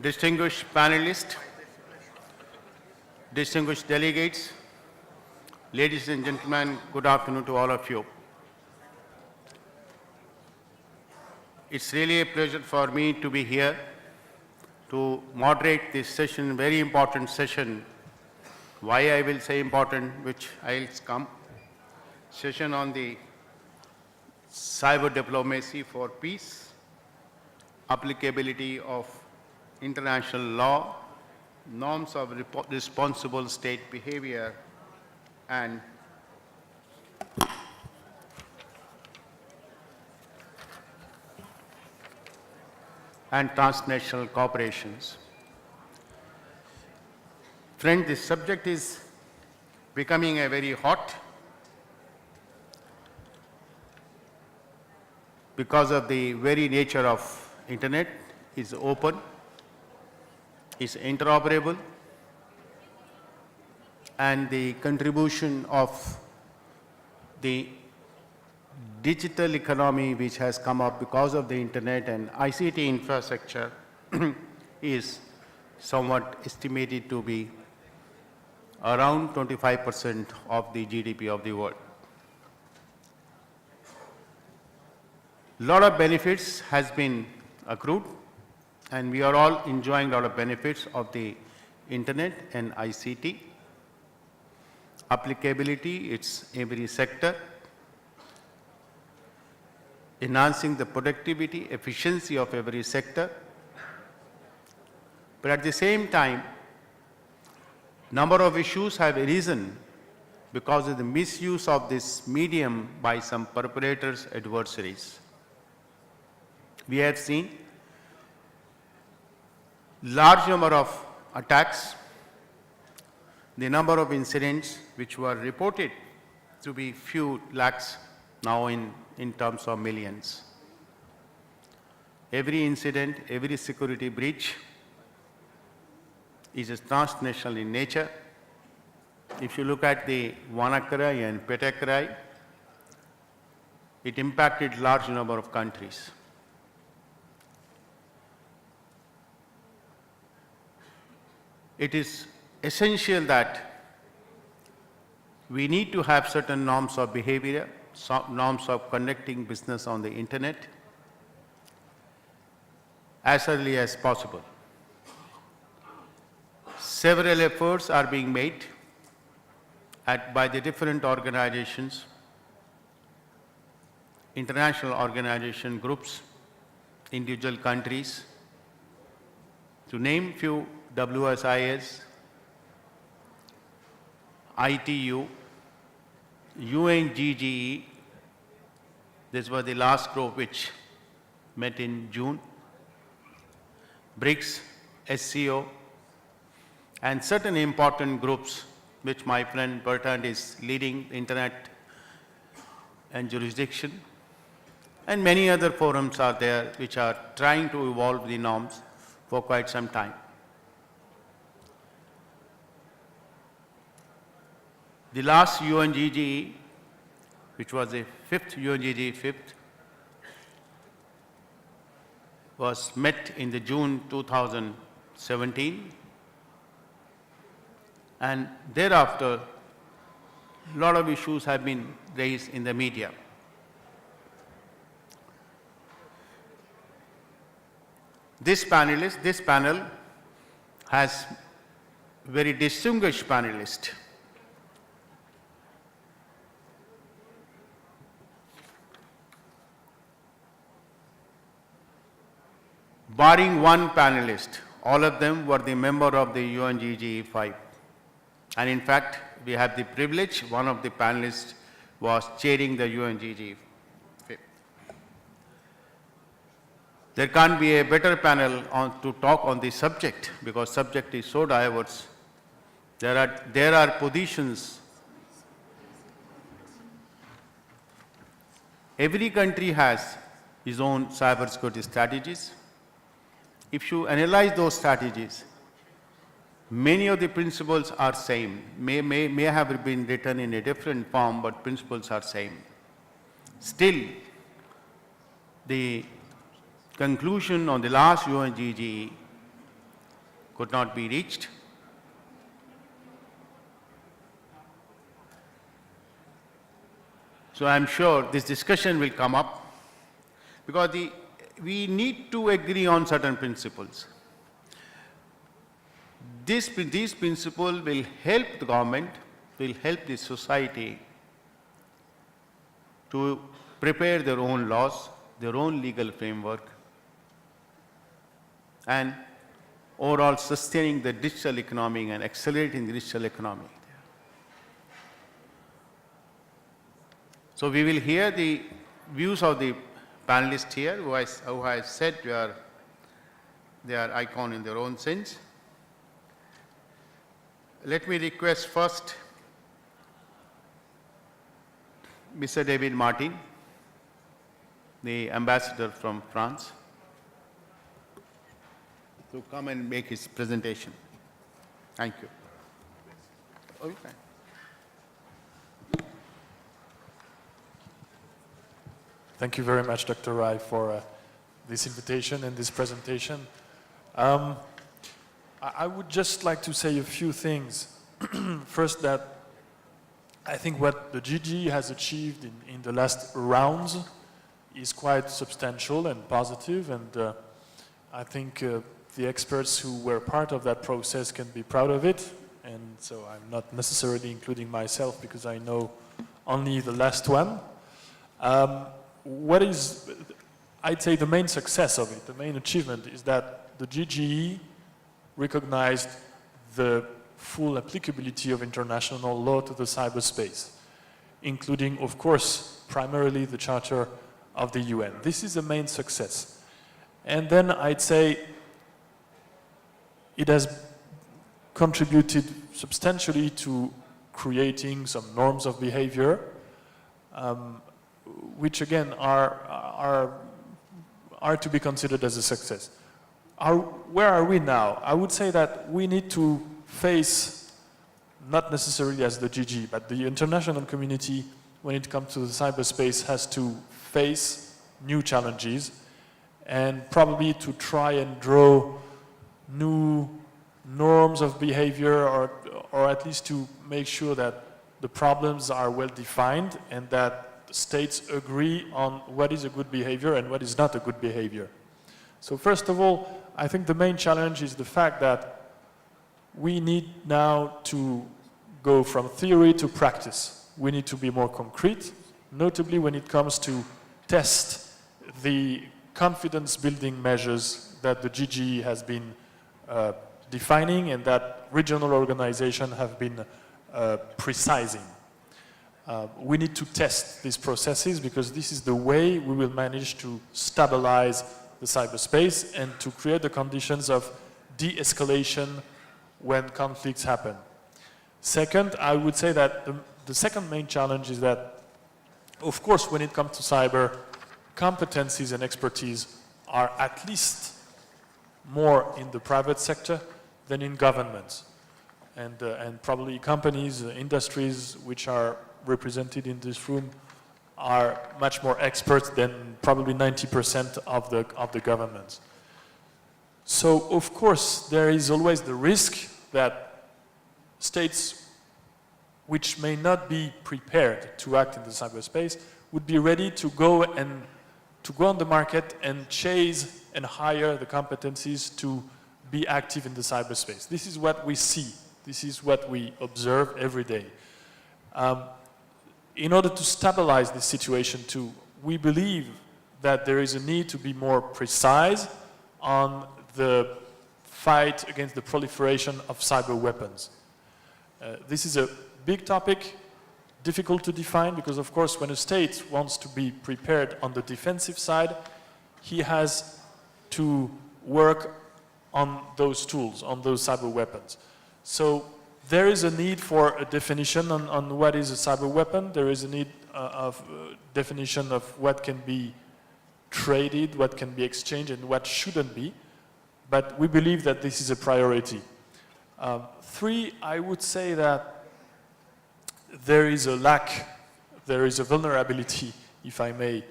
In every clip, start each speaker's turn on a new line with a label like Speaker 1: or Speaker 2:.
Speaker 1: Distinguished panelists, distinguished delegates, ladies and gentlemen, good afternoon to all of you. It's really a pleasure for me to be here to moderate this session, very important session. Why I will say important, which I'll come. Session on the cyber diplomacy for peace, applicability of international law, norms of responsible state behavior, and transnational cooperations. Friend, this subject is becoming a very hot because of the very nature of internet. Is open, is interoperable, and the contribution of the digital economy which has come up because of the internet and ICT infrastructure is somewhat estimated to be around 25% of the GDP of the world. A lot of benefits has been accrued, and we are all enjoying a lot of benefits of the internet and ICT. Applicability, it's every sector. Enhancing the productivity, efficiency of every sector. But at the same time, number of issues have arisen because of the misuse of this medium by some perpetrators, adversaries. We have seen large number of attacks, the number of incidents which were reported to be few lakhs, now in terms of millions. Every incident, every security breach is transnational in nature. If you look at the WannaCry and PetaCry, it impacted large number of countries. It is essential that we need to have certain norms of behavior, norms of conducting business on the internet as early as possible. Several efforts are being made by the different organizations, international organization groups, individual countries. To name few, WSIS, ITU, UNGGE, this was the last group which met in June, BRICS, SCO, and certain important groups which my friend Bertrand is leading, Internet and Jurisdiction, and many other forums are there which are trying to evolve the norms for quite some time. The last UNGGE, which was the fifth UNGGE, was met in the June 2017, and thereafter a lot of issues have been raised in the media. This panel has very distinguished panelists. Barring one panelist, all of them were the member of the UNGGE 5. And in fact, we have the privilege, one of the panelists was chairing the UNGGE 5. There can't be a better panel to talk on this subject because subject is so diverse. There are positions. Every country has its own cybersecurity strategies. If you analyze those strategies, many of the principles are same, may have been written in a different form, but principles are same. Still, the conclusion on the last UNGGE could not be reached. So I'm sure this discussion will come up because we need to agree on certain principles. These principles will help the government, will help the society to prepare their own laws, their own legal framework, and overall sustaining the digital economy and accelerating the digital economy. So we will hear the views of the panelists here who I said they are icon in their own sense. Let me request first Mr. David Martin, the ambassador from France, to come and make his presentation. Thank you. Okay.
Speaker 2: Thank you very much, Dr. Rai, for this invitation and this presentation. I would just like to say a few things. First, that I think what the GG has achieved in the last rounds is quite substantial and positive, and I think the experts who were part of that process can be proud of it, and so I'm not necessarily including myself because I know only the last one. What is, I'd say, the main success of it, the main achievement, is that the GGE recognized the full applicability of international law to the cyberspace, including, of course, primarily the Charter of the UN. This is the main success. And then I'd say it has contributed substantially to creating some norms of behavior, which again are to be considered as a success. Where are we now? I would say that we need to face, not necessarily as the GG, but the international community, when it comes to the cyberspace, has to face new challenges and probably to try and draw new norms of behavior, or at least to make sure that the problems are well defined and that states agree on what is a good behavior and what is not a good behavior. So first of all, I think the main challenge is the fact that we need now to go from theory to practice. We need to be more concrete, notably when it comes to test the confidence building measures that the GGE has been defining and that regional organizations have been precising. We need to test these processes because this is the way we will manage to stabilize the cyberspace and to create the conditions of de-escalation when conflicts happen. Second, I would say that the second main challenge is that, of course, when it comes to cyber, competencies and expertise are at least more in the private sector than in governments. And probably companies, industries which are represented in this room are much more experts than probably 90% of the governments. So, of course, there is always the risk that states which may not be prepared to act in the cyberspace would be ready to go on the market and chase and hire the competencies to be active in the cyberspace. This is what we see. This is what we observe every day. In order to stabilize this situation too, we believe that there is a need to be more precise on the fight against the proliferation of cyber weapons. This is a big topic, difficult to define, because of course when a state wants to be prepared on the defensive side, he has to work on those tools, on those cyber weapons. So there is a need for a definition on what is a cyber weapon. There is a need of definition of what can be traded, what can be exchanged, and what shouldn't be. But we believe that this is a priority. Three, I would say that there is a lack, there is a vulnerability, if I may,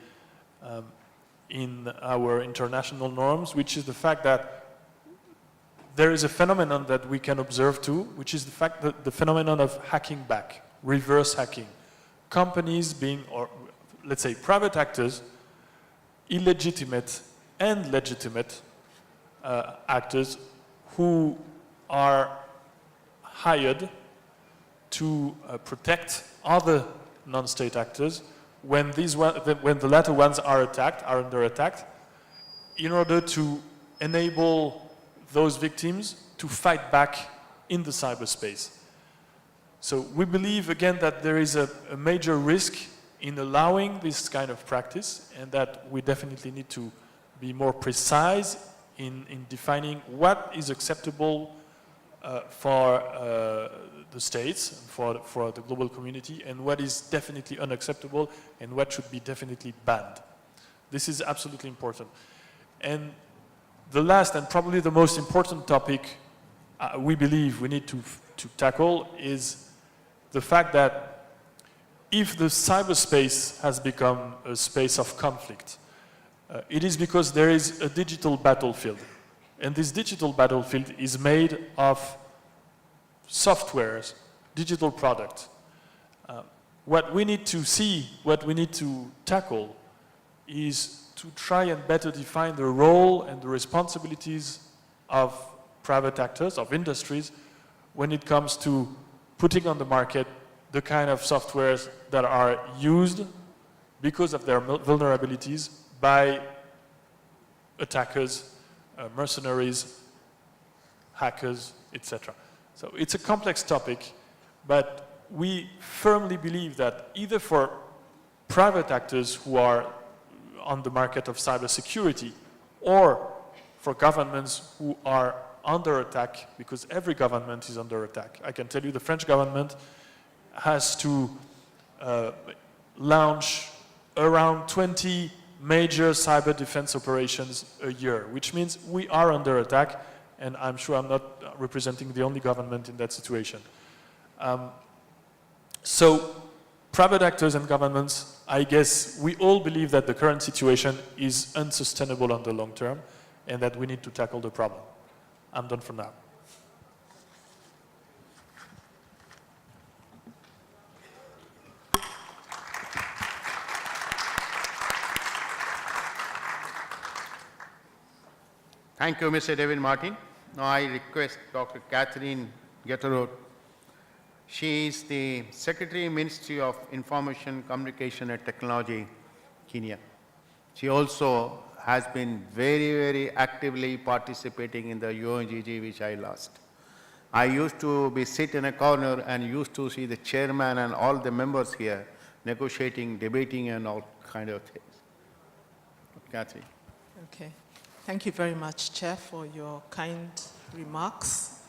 Speaker 2: in our international norms, which is the fact that there is a phenomenon that we can observe too, which is the fact that the phenomenon of hacking back, reverse hacking. Companies being, or let's say private actors, illegitimate and legitimate actors who are hired to protect other non-state actors when the latter ones are under attack, in order to enable those victims to fight back in the cyberspace. So we believe, again, that there is a major risk in allowing this kind of practice, and that we definitely need to be more precise in defining what is acceptable for the states, for the global community, and what is definitely unacceptable, and what should be definitely banned. This is absolutely important. And the last and probably the most important topic we believe we need to tackle is the fact that if the cyberspace has become a space of conflict, it is because there is a digital battlefield. And this digital battlefield is made of softwares, digital products. What we need to see, what we need to tackle is to try and better define the role and the responsibilities of private actors, of industries, when it comes to putting on the market the kind of softwares that are used because of their vulnerabilities by attackers, mercenaries, hackers, etc. So it's a complex topic, but we firmly believe that either for private actors who are on the market of cybersecurity, or for governments who are under attack, because every government is under attack. I can tell you the French government has to launch around 20 major cyber defense operations a year, which means we are under attack, and I'm sure I'm not representing the only government in that situation. So private actors and governments, I guess we all believe that the current situation is unsustainable on the long term, and that we need to tackle the problem. I'm done for now.
Speaker 1: Thank you, Mr. David Martin. Now I request Dr. Katherine Getao. She is the Secretary, Ministry of Information, Communication and Technology, Kenya. She also has been very, very actively participating in the UNGG, which I lost. I used to be sit in a corner and used to see the chairman and all the members here negotiating, debating, and all kind of things. Katherine.
Speaker 3: Okay. Thank you very much, Chair, for your kind remarks.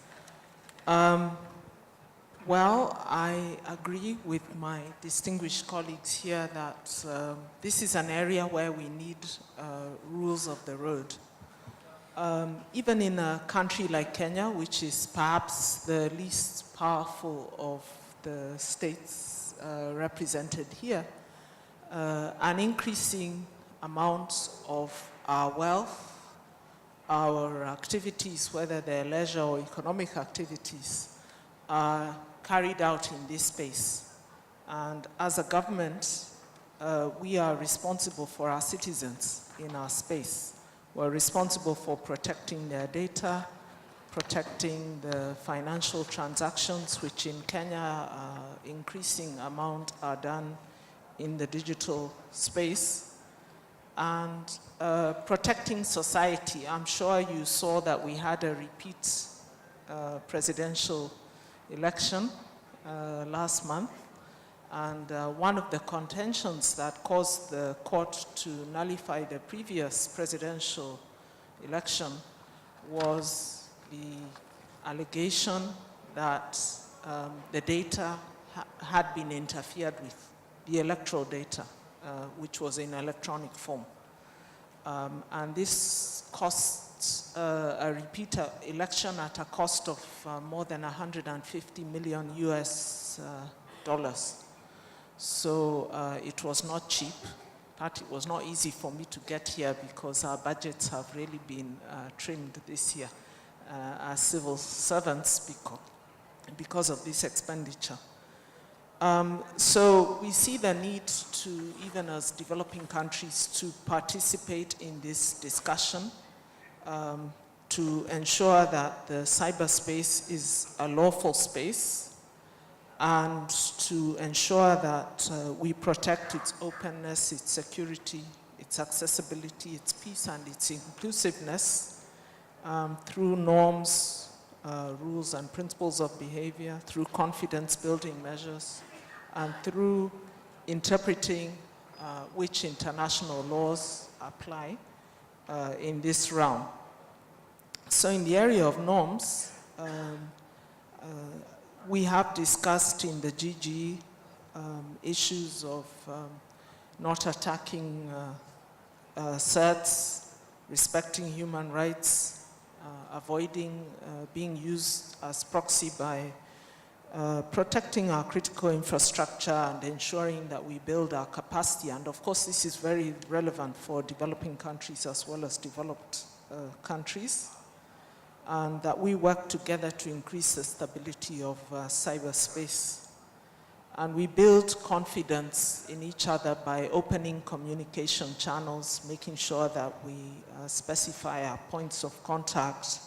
Speaker 3: Well, I agree with my distinguished colleagues here that this is an area where we need rules of the road. Even in a country like Kenya, which is perhaps the least powerful of the states represented here, an increasing amount of our wealth, our activities, whether they're leisure or economic activities, are carried out in this space. And as a government, we are responsible for our citizens in our space. We're responsible for protecting their data, protecting the financial transactions, which in Kenya, increasing amount are done in the digital space, and protecting society. I'm sure you saw that we had a repeat presidential election last month, and one of the contentions that caused the court to nullify the previous presidential election was the allegation that the data had been interfered with, the electoral data, which was in electronic form. And this costs a repeat election at a cost of more than $150 million US dollars. So it was not cheap. But it was not easy for me to get here because our budgets have really been trimmed this year. as civil servants because of this expenditure. So we see the need to, even as developing countries, to participate in this discussion to ensure that the cyberspace is a lawful space and to ensure that we protect its openness, its security, its accessibility, its peace, and its inclusiveness through norms, rules, and principles of behavior, through confidence-building measures, and through interpreting which international laws apply in this realm. So in the area of norms, we have discussed in the GG issues of not attacking certs, respecting human rights, avoiding being used as proxy by protecting our critical infrastructure and ensuring that we build our capacity. And of course, this is very relevant for developing countries as well as developed countries. And that we work together to increase the stability of cyberspace. And we build confidence in each other by opening communication channels, making sure that we specify our points of contact,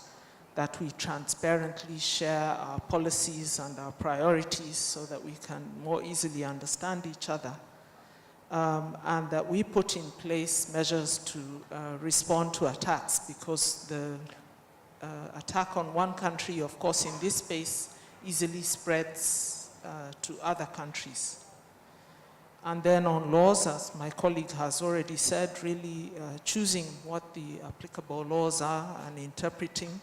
Speaker 3: that we transparently share our policies and our priorities so that we can more easily understand each other. And that we put in place measures to respond to attacks, because the attack on one country, of course, in this space, easily spreads to other countries. And then on laws, as my colleague has already said, really choosing what the applicable laws are and interpreting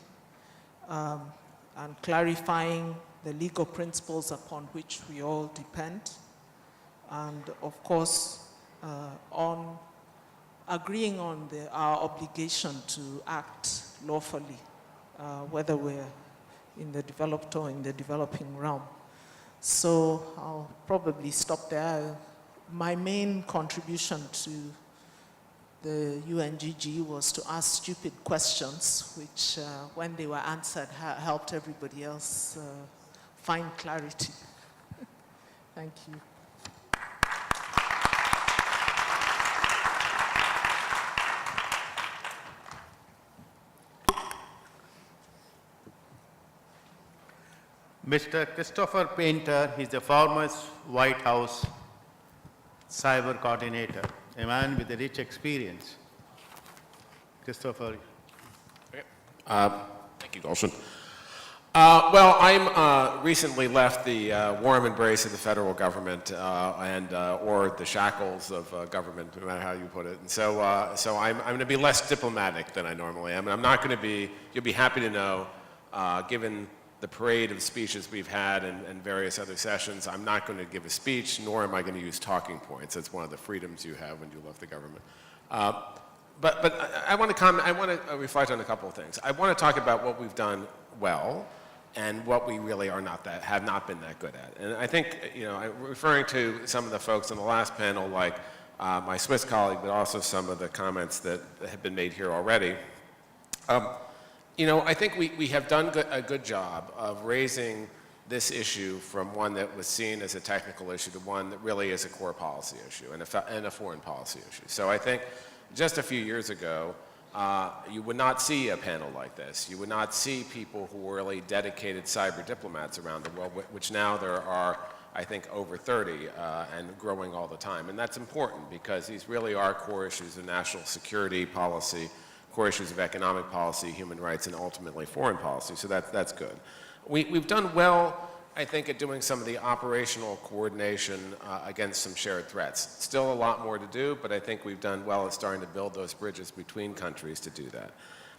Speaker 3: and clarifying the legal principles upon which we all depend. And of course, on agreeing on our obligation to act lawfully, whether we're in the developed or in the developing realm. So I'll probably stop there. My main contribution to the UNGG was to ask stupid questions, which when they were answered, helped everybody else find clarity. Thank you.
Speaker 1: Mr. Christopher Painter, he's the former White House cyber coordinator, a man with a rich experience. Christopher.
Speaker 4: Thank you, Karsten. Well, I'm recently left the warm embrace of the federal government or the shackles of government, no matter how you put it. And so I'm going to be less diplomatic than I normally am. And I'm not going to be, you'll be happy to know, given the parade of speeches we've had and various other sessions, I'm not going to give a speech, nor am I going to use talking points. That's one of the freedoms you have when you left the government. But I want to comment, I want to reflect on a couple of things. I want to talk about what we've done well and what we really are not that, have not been that good at. And I think, you know, I'm referring to some of the folks on the last panel, like my Swiss colleague, but also some of the comments that have been made here already. You know, I think we have done a good job of raising this issue from one that was seen as a technical issue to one that really is a core policy issue and a foreign policy issue. So I think just a few years ago, you would not see a panel like this. You would not see people who were really dedicated cyber diplomats around the world, which now there are, I think, over 30 and growing all the time. And that's important because these really are core issues of national security policy, core issues of economic policy, human rights, and ultimately foreign policy. So that's good. We've done well, I think, at doing some of the operational coordination against some shared threats. Still a lot more to do, but I think we've done well at starting to build those bridges between countries to do that.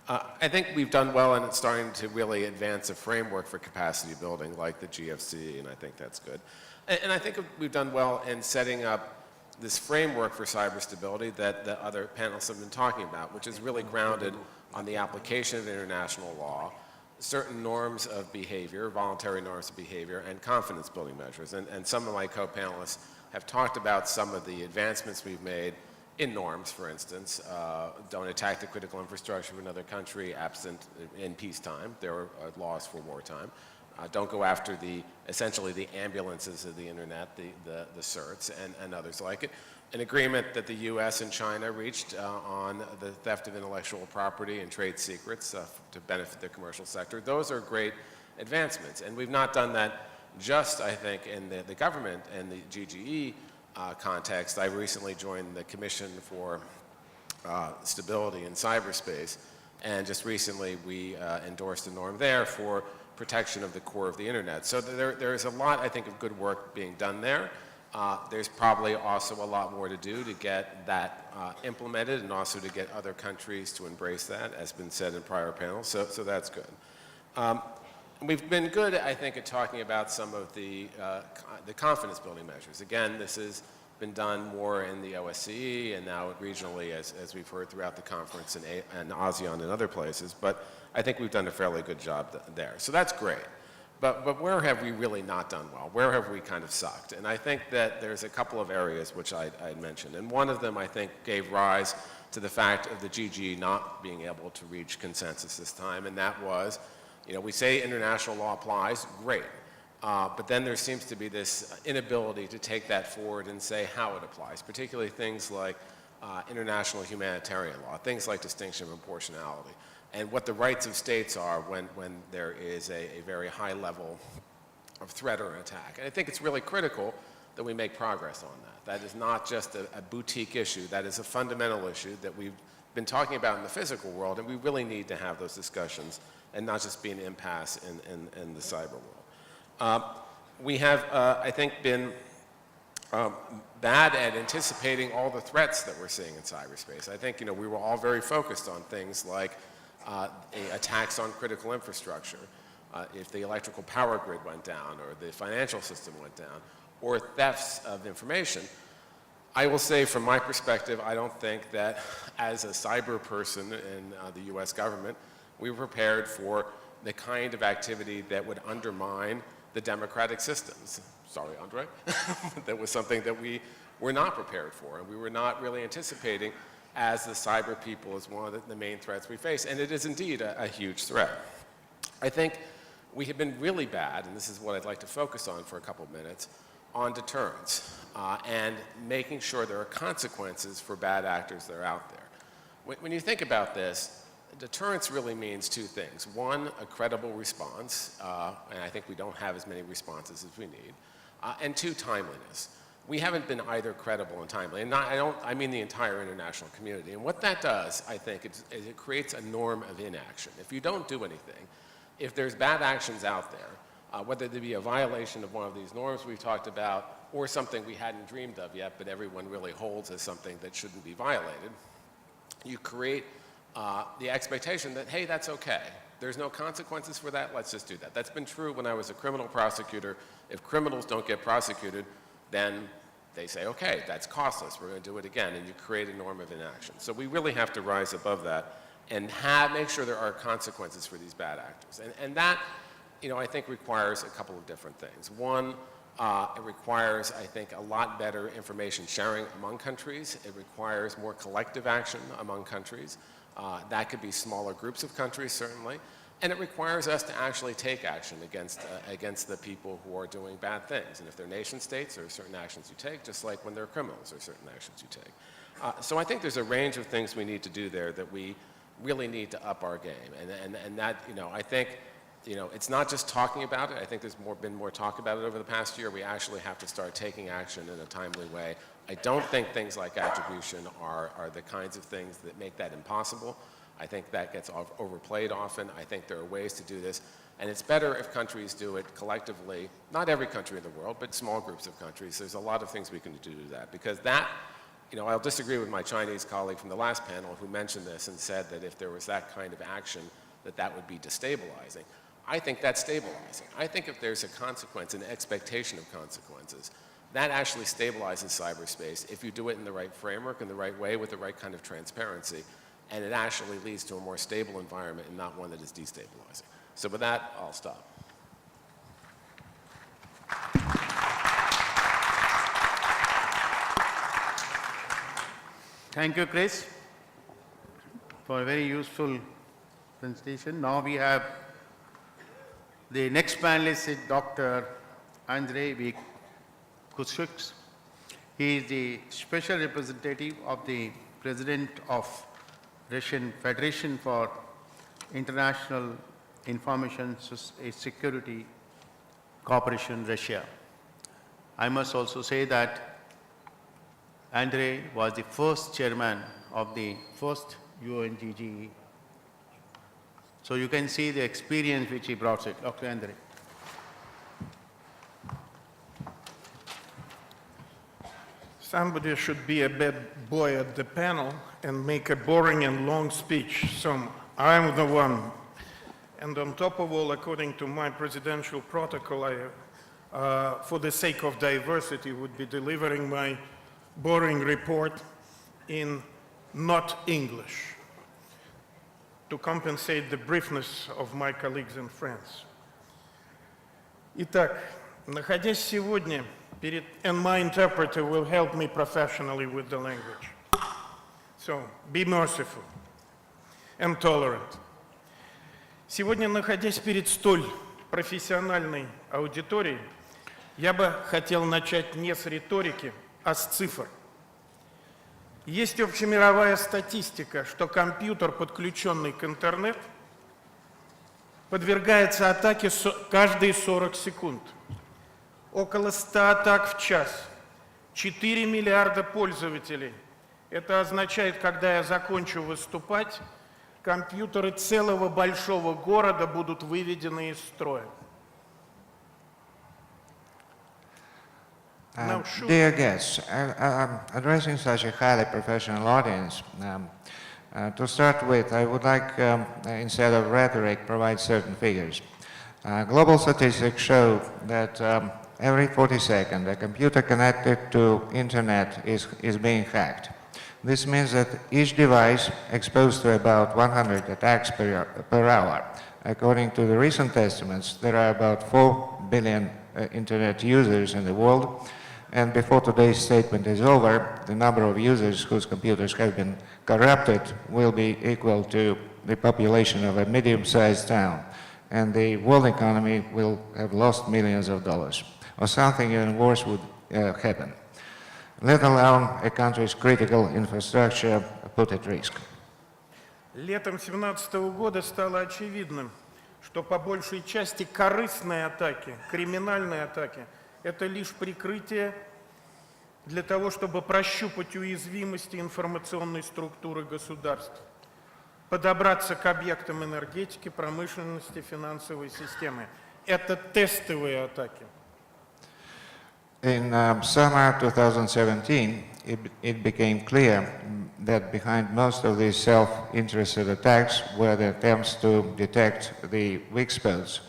Speaker 4: I think we've done well in starting to really advance a framework for capacity building like the GFC, and I think that's good. And I think we've done well in setting up this framework for cyber stability that the other panelists have been talking about, which is really grounded on the application of international law, certain norms of behavior, voluntary norms of behavior, and confidence building measures. And some of my co-panelists have talked about some of the advancements we've made in norms, for instance. Don't attack the critical infrastructure of another country absent in peacetime. There are laws for wartime. Don't go after essentially the ambulances of the internet, the certs, and others like it. An agreement that the US and China reached on the theft of intellectual property and trade secrets to benefit the commercial sector. Those are great advancements. And we've not done that just, I think, in the government and the GGE context. I recently joined the Commission for Stability in Cyberspace, and just recently we endorsed a norm there for protection of the core of the internet. So there is a lot, I think, of good work being done there. There's probably also a lot more to do to get that implemented and also to get other countries to embrace that, as been said in prior panels, so that's good. We've been good, I think, at talking about some of the confidence building measures. Again, this has been done more in the OSCE and now regionally, as we've heard throughout the conference and ASEAN and other places, but I think we've done a fairly good job there. So that's great. But where have we really not done well? Where have we kind of sucked? And I think that there's a couple of areas which I had mentioned. And one of them, I think, gave rise to the fact of the GG not being able to reach consensus this time, and that was, we say international law applies, great. But then there seems to be this inability to take that forward and say how it applies, particularly things like international humanitarian law, things like distinction of proportionality, and what the rights of states are when there is a very high level of threat or attack. And I think it's really critical that we make progress on that. That is not just a boutique issue. That is a fundamental issue that we've been talking about in the physical world, and we really need to have those discussions and not just be an impasse in the cyber world. We have, I think, been bad at anticipating all the threats that we're seeing in cyberspace. I think, we were all very focused on things like attacks on critical infrastructure, if the electrical power grid went down or the financial system went down, or thefts of information. I will say from my perspective, I don't think that as a cyber person in the US government, we were prepared for the kind of activity that would undermine the democratic systems. Sorry, Andrey. That was something that we were not prepared for, and we were not really anticipating as the cyber people as one of the main threats we face, and it is indeed a huge threat. I think we have been really bad, and this is what I'd like to focus on for a couple of minutes, on deterrence and making sure there are consequences for bad actors that are out there. When you think about this, deterrence really means two things. One, a credible response, and I think we don't have as many responses as we need, and two, timeliness. We haven't been either credible and timely, and I mean the entire international community. And what that does, I think, is it creates a norm of inaction. If you don't do anything, if there's bad actions out there, whether there be a violation of one of these norms we've talked about, or something we hadn't dreamed of yet, but everyone really holds as something that shouldn't be violated, you create the expectation that, hey, that's okay. There's no consequences for that, let's just do that. That's been true when I was a criminal prosecutor. If criminals don't get prosecuted, then they say, okay, that's costless, we're going to do it again, and you create a norm of inaction. So we really have to rise above that and make sure there are consequences for these bad actors. And that, I think requires a couple of different things. One, it requires, I think, a lot better information sharing among countries. It requires more collective action among countries. That could be smaller groups of countries, certainly. And it requires us to actually take action against the people who are doing bad things. And if they're nation states, there are certain actions you take, just like when they're criminals, there are certain actions you take. So I think there's a range of things we need to do there that we really need to up our game. And that, I think, it's not just talking about it. I think there's been more talk about it over the past year. We actually have to start taking action in a timely way. I don't think things like attribution are the kinds of things that make that impossible. I think that gets overplayed often. I think there are ways to do this. And it's better if countries do it collectively. Not every country in the world, but small groups of countries. There's a lot of things we can do to that. Because that, I'll disagree with my Chinese colleague from the last panel who mentioned this and said that if there was that kind of action, that would be destabilizing. I think that's stabilizing. I think if there's a consequence, an expectation of consequences, that actually stabilizes cyberspace if you do it in the right framework, in the right way, with the right kind of transparency. And it actually leads to a more stable environment and not one that is destabilizing. So with that, I'll stop.
Speaker 1: Thank you, Chris, for a very useful presentation. Now we have the next panelist is Dr. Andrey Krutskikh. He is the special representative of the President of Russian Federation for International Information Security Corporation, Russia. I must also say that Andrey was the first chairman of the first UNGGE. So you can see the experience which he brought it. Dr. Andrey.
Speaker 5: Somebody should be a bad boy at the panel and make a boring and long speech. So I'm the one. And on top of all, according to my presidential protocol, for the sake of diversity, would be delivering my boring report in not English to compensate the briefness of my colleagues and friends. Итак, находясь сегодня and my interpreter will help me professionally with the language. So, be merciful and tolerant. Сегодня, находясь перед столь профессиональной аудиторией, я бы хотел начать не с риторики, а с цифр. Есть общемировая статистика, что компьютер, подключенный к интернету, подвергается атаке каждые 40 секунд. Около 100 атак в час, 4 миллиарда пользователей. Это означает, когда я закончу выступать, компьютеры целого большого города будут выведены из строя.
Speaker 6: Dear guests, addressing such a highly professional audience, to start with, I would like, instead of rhetoric, provide certain figures. Global statistics show that every 40 seconds, a computer connected to internet is being hacked. This means that each device exposed to about 100 attacks per hour. According to the recent estimates, there are about 4 billion internet users in the world, and before today's statement is over, the number of users whose computers have been corrupted will be equal to the population of a medium-sized town, and the world economy will have lost millions of dollars. Or something even worse would happen, let alone a country's critical infrastructure put at risk.
Speaker 5: Летом 2017 года стало очевидным, что по большей части корыстные атаки, криминальные атаки – это лишь прикрытие для того, чтобы прощупать уязвимости информационной структуры государств, подобраться к объектам энергетики, промышленности, финансовой системы. Это тестовые атаки.
Speaker 6: In summer 2017, it became clear that behind most of these self-interested attacks were the attempts to detect the weak spots,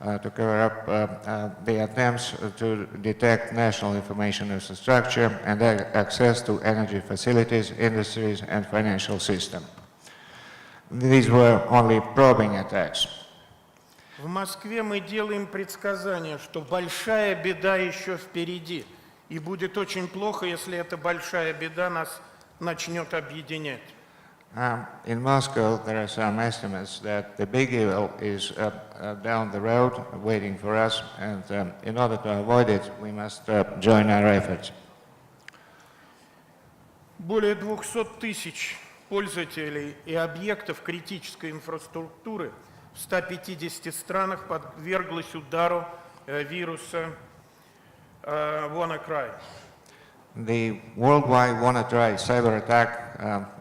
Speaker 6: to cover up the attempts to detect national information infrastructure and access to energy facilities, industries, and financial system. These were only probing attacks.
Speaker 5: В Москве мы делаем предсказание, что большая беда еще впереди, и будет очень плохо, если эта большая беда нас начнет объединять.
Speaker 6: In Moscow, there are some estimates that the big evil is down the road, waiting for us, and in order to avoid it, we must join our efforts.
Speaker 5: Более 200 тысяч пользователей и объектов критической инфраструктуры в 150 странах подверглось удару вируса WannaCry.
Speaker 6: The worldwide WannaCry cyber attack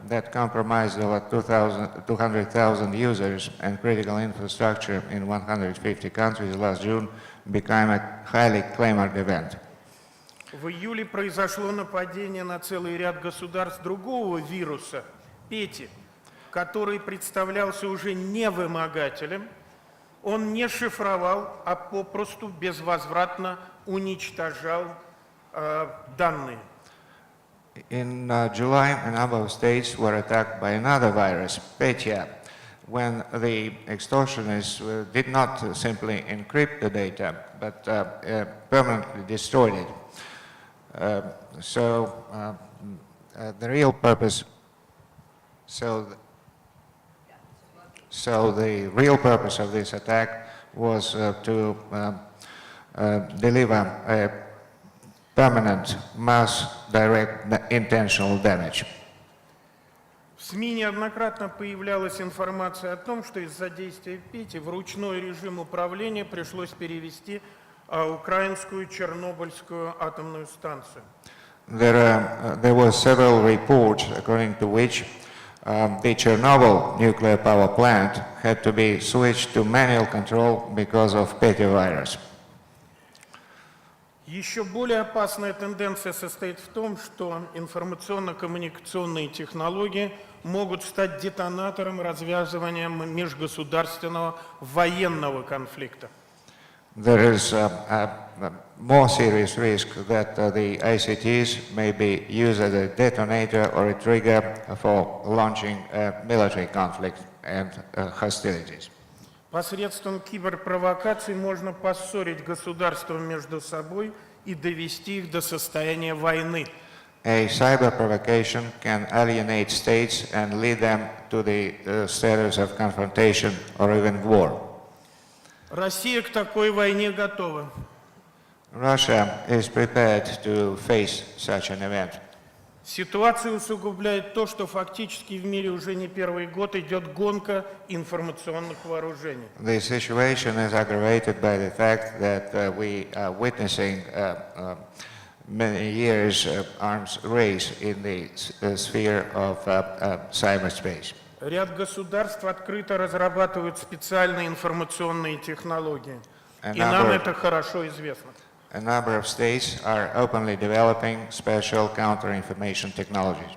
Speaker 6: that compromised over 200,000 users and critical infrastructure in 150 countries last June became a highly clamored event.
Speaker 5: В июле произошло нападение на целый ряд государств другого вируса, Пети, который представлялся уже не вымогателем. Он не шифровал, а попросту безвозвратно уничтожал данные.
Speaker 6: In July, a number of states were attacked by another virus, Petya, when the extortionists did not simply encrypt the data, but permanently destroyed it. the real purpose, so the real purpose of this attack was to deliver a permanent mass direct intentional damage.
Speaker 5: В СМИ неоднократно появлялась информация о том, что из-за действия Пети в ручной режим управления пришлось перевести украинскую Чернобыльскую атомную станцию.
Speaker 6: There were several reports according to which the Chernobyl nuclear power plant had to be switched to manual control because of Petty virus.
Speaker 5: Еще более опасная тенденция состоит в том, что информационно-коммуникационные технологии могут стать детонатором развязывания межгосударственного военного конфликта.
Speaker 6: There is a more serious risk that the ICTs may be used as a detonator or a trigger for launching a military conflict and hostilities.
Speaker 5: Посредством киберпровокаций можно поссорить государства между собой и довести их до состояния войны.
Speaker 6: A cyber provocation can alienate states and lead them to the status of confrontation or even war.
Speaker 5: Россия к такой войне готова.
Speaker 6: Russia is prepared to face such an event.
Speaker 5: Ситуацию усугубляет то, что фактически в мире уже не первый год идет гонка информационных вооружений.
Speaker 6: The situation is aggravated by the fact that we are witnessing many years arms race in the sphere of cyberspace.
Speaker 5: Ряд государств открыто разрабатывают специальные информационные технологии. И нам это хорошо известно.
Speaker 6: A number of states are openly developing special counter-information technologies.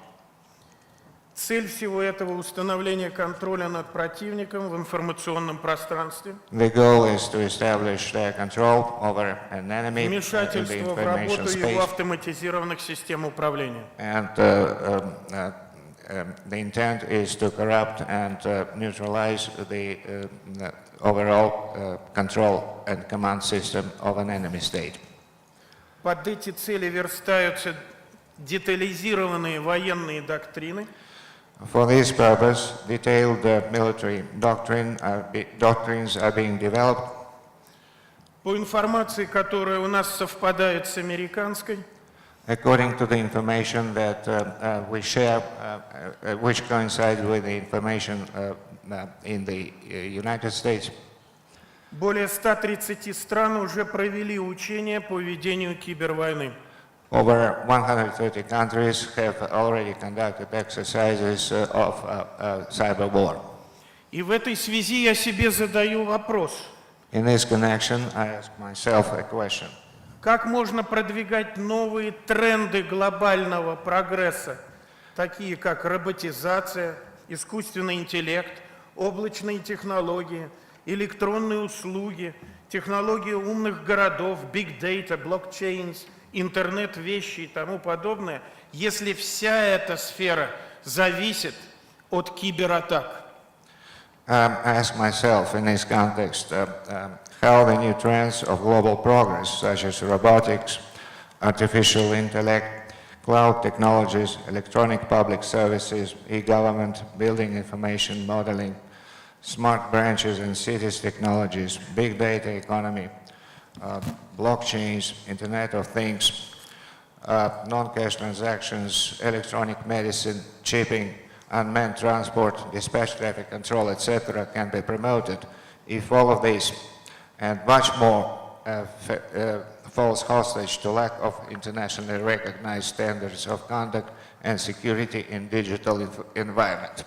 Speaker 5: Цель всего этого — установление контроля над противником в информационном пространстве,
Speaker 6: The goal is to establish control over an enemy in the
Speaker 5: вмешательство в
Speaker 6: information
Speaker 5: работу его
Speaker 6: space,
Speaker 5: автоматизированных систем управления.
Speaker 6: and the intent is to corrupt and neutralize the overall control and command system of an enemy state.
Speaker 5: Под эти цели верстаются детализированные военные доктрины,
Speaker 6: For this purpose, detailed military doctrines are being developed.
Speaker 5: по информации, которая у нас совпадает с американской.
Speaker 6: According to the information that we share, which coincides with the information in the United States,
Speaker 5: Более 130 стран уже провели учения по ведению кибервойны.
Speaker 6: over 130 countries have already conducted exercises of cyber war.
Speaker 5: И в этой связи я себе задаю вопрос.
Speaker 6: In this connection, I ask myself a question.
Speaker 5: Как можно продвигать новые тренды глобального прогресса, такие как роботизация, искусственный интеллект, облачные технологии, электронные услуги, технологии умных городов, big data, blockchains, интернет вещи и тому подобное, если вся эта сфера зависит от кибератак?
Speaker 6: I ask myself in this context how the new trends of global progress, such as robotics, artificial intellect, cloud technologies, electronic public services, e-government, building information modeling, smart branches and cities technologies, big data economy, blockchains, Internet of Things, non-cash transactions, electronic medicine, shipping, unmanned transport, dispatch traffic control, etc. can be promoted if all of these and much more falls hostage to lack of internationally recognized standards of conduct and security in digital environment.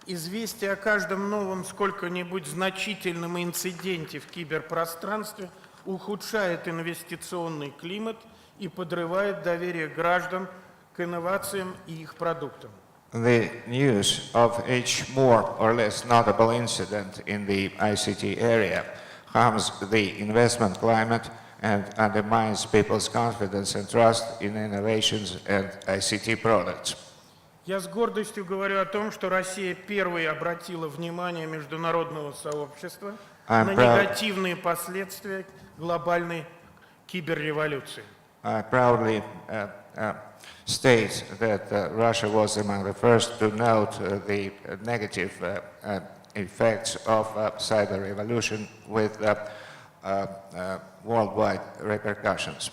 Speaker 5: Известие о каждом новом сколько-нибудь значительном инциденте в киберпространстве ухудшает инвестиционный климат и подрывает доверие граждан к инновациям и их продуктам.
Speaker 6: The news of each more or less notable incident in the ICT area harms the investment climate and undermines people's confidence and trust in innovations and ICT products.
Speaker 5: Я с гордостью говорю о том, что Россия первой обратила внимание международного сообщества на негативные последствия глобальной киберреволюции.
Speaker 6: I proudly state that Russia was among the first to note the negative effects of cyber revolution with worldwide repercussions.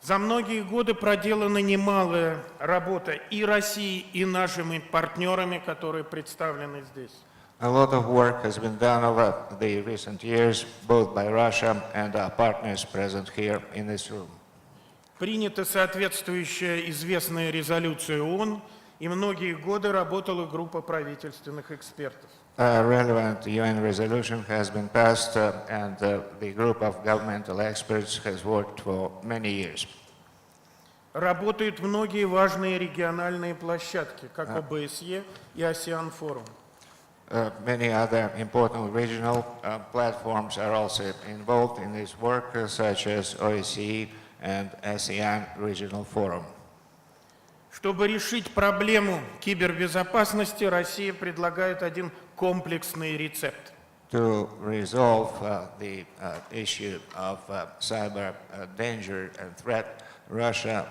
Speaker 5: За многие годы проделана немалая работа и России, и нашими партнерами, которые представлены здесь.
Speaker 6: A lot of work has been done over the recent years, both by Russia and our partners present here in this room.
Speaker 5: Принята соответствующая известная резолюция ООН, и многие годы работала группа правительственных экспертов.
Speaker 6: A relevant UN resolution has been passed, and the group of governmental experts has worked for many years.
Speaker 5: Работают многие важные региональные площадки, как ОБСЕ и АСЕАН-форум.
Speaker 6: Many other important regional platforms are also involved in this work, such as OSCE and ASEAN Regional Forum.
Speaker 5: Чтобы решить проблему кибербезопасности, Россия предлагает один комплексный рецепт.
Speaker 6: To resolve the issue of cyber danger and threat, Russia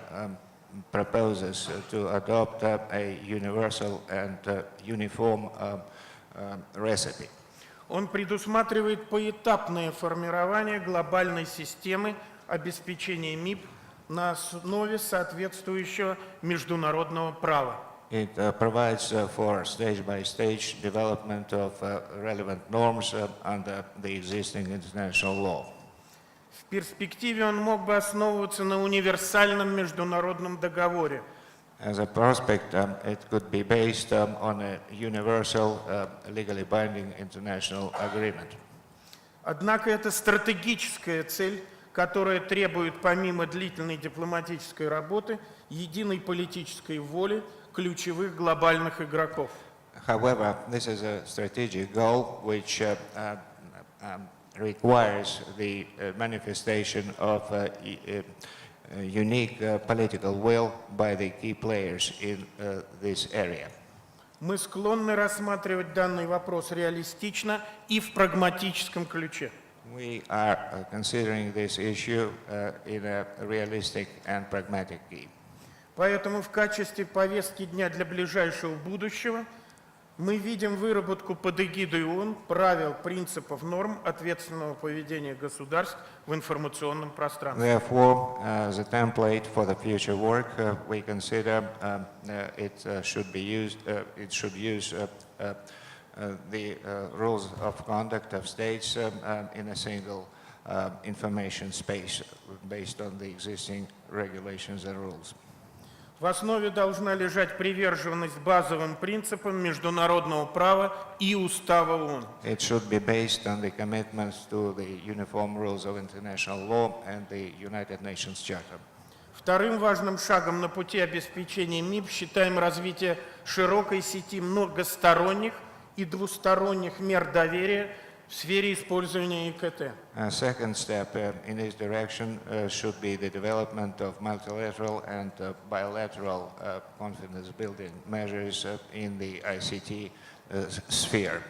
Speaker 6: proposes to adopt a universal and uniform recipe.
Speaker 5: Он предусматривает поэтапное формирование глобальной системы обеспечения МИП на основе соответствующего международного права.
Speaker 6: It provides for stage-by-stage development of relevant norms under the existing international law.
Speaker 5: В перспективе он мог бы основываться на универсальном международном договоре.
Speaker 6: As a prospect, it could be based on a universal, legally binding international agreement.
Speaker 5: Однако это стратегическая цель, которая требует помимо длительной дипломатической работы единой политической воли ключевых глобальных игроков.
Speaker 6: However, this is a strategic goal which requires the manifestation of unique political will by the key players in this area.
Speaker 5: Мы склонны рассматривать данный вопрос реалистично и в прагматическом ключе.
Speaker 6: We are considering this issue in a realistic and pragmatic key.
Speaker 5: Поэтому в качестве повестки дня для ближайшего будущего мы видим выработку под эгидой ООН правил, принципов, норм ответственного поведения государств в информационном пространстве.
Speaker 6: Therefore, as a template for the future work, we consider it should use the rules of conduct of states in a single information space based on the existing regulations and rules.
Speaker 5: В основе должна лежать приверженность базовым принципам международного права и устава ООН.
Speaker 6: It should be based on the commitments to the uniform rules of international law and the United Nations Charter.
Speaker 5: Вторым важным шагом на пути обеспечения МИП считаем развитие широкой сети многосторонних и двусторонних мер доверия в сфере использования ИКТ.
Speaker 6: A second step in this direction should be the development of multilateral and bilateral confidence-building measures in the ICT sphere.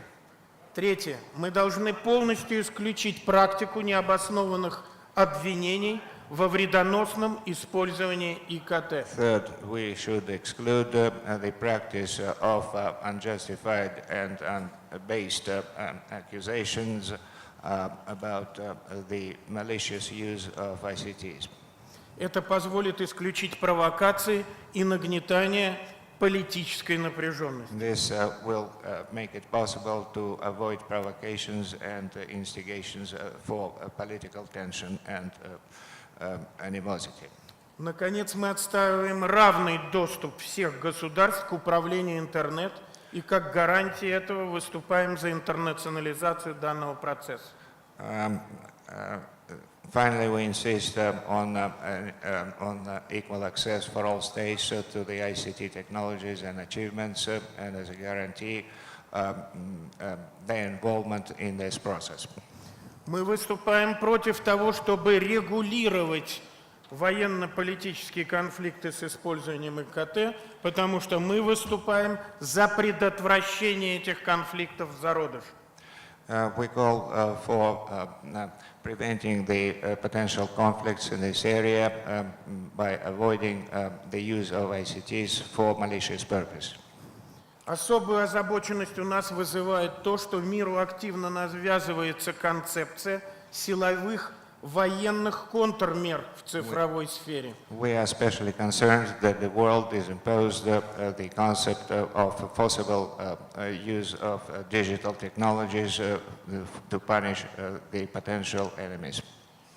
Speaker 5: Третье. Мы должны полностью исключить практику необоснованных обвинений во вредоносном использовании ИКТ.
Speaker 6: Third, we should exclude the practice of unjustified and unbased accusations about the malicious use of ICTs.
Speaker 5: Это позволит исключить провокации и нагнетание политической напряженности.
Speaker 6: This will make it possible to avoid provocations and instigations for political tension and animosity.
Speaker 5: Наконец, мы отстаиваем равный доступ всех государств к управлению интернет и как гарантии этого выступаем за интернационализацию данного процесса.
Speaker 6: Finally, we insist on equal access for all states to the ICT technologies and achievements, and as a guarantee, their involvement in this process.
Speaker 5: Мы выступаем против того, чтобы регулировать военно-политические конфликты с использованием ИКТ, потому что мы выступаем за предотвращение этих конфликтов в зародыше.
Speaker 6: We call for preventing the potential conflicts in this area by avoiding the use of ICTs for malicious purpose.
Speaker 5: Особую озабоченность у нас вызывает то, что миру активно навязывается концепция силовых военных контрмер в цифровой сфере.
Speaker 6: We are especially concerned that the world is imposed the concept of possible use of digital technologies to punish the potential enemies.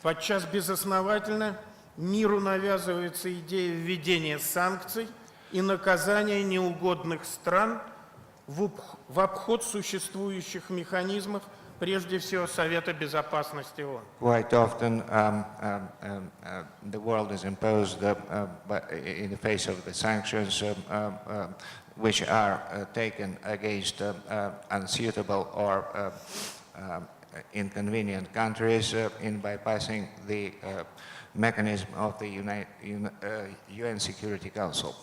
Speaker 5: Подчас безосновательно миру навязывается идея введения санкций и наказания неугодных стран в обход существующих механизмов, прежде всего Совета Безопасности ООН.
Speaker 6: Quite often, the world is imposed in the face of the sanctions which are taken against unsuitable or inconvenient countries in bypassing the mechanism of the UN Security Council.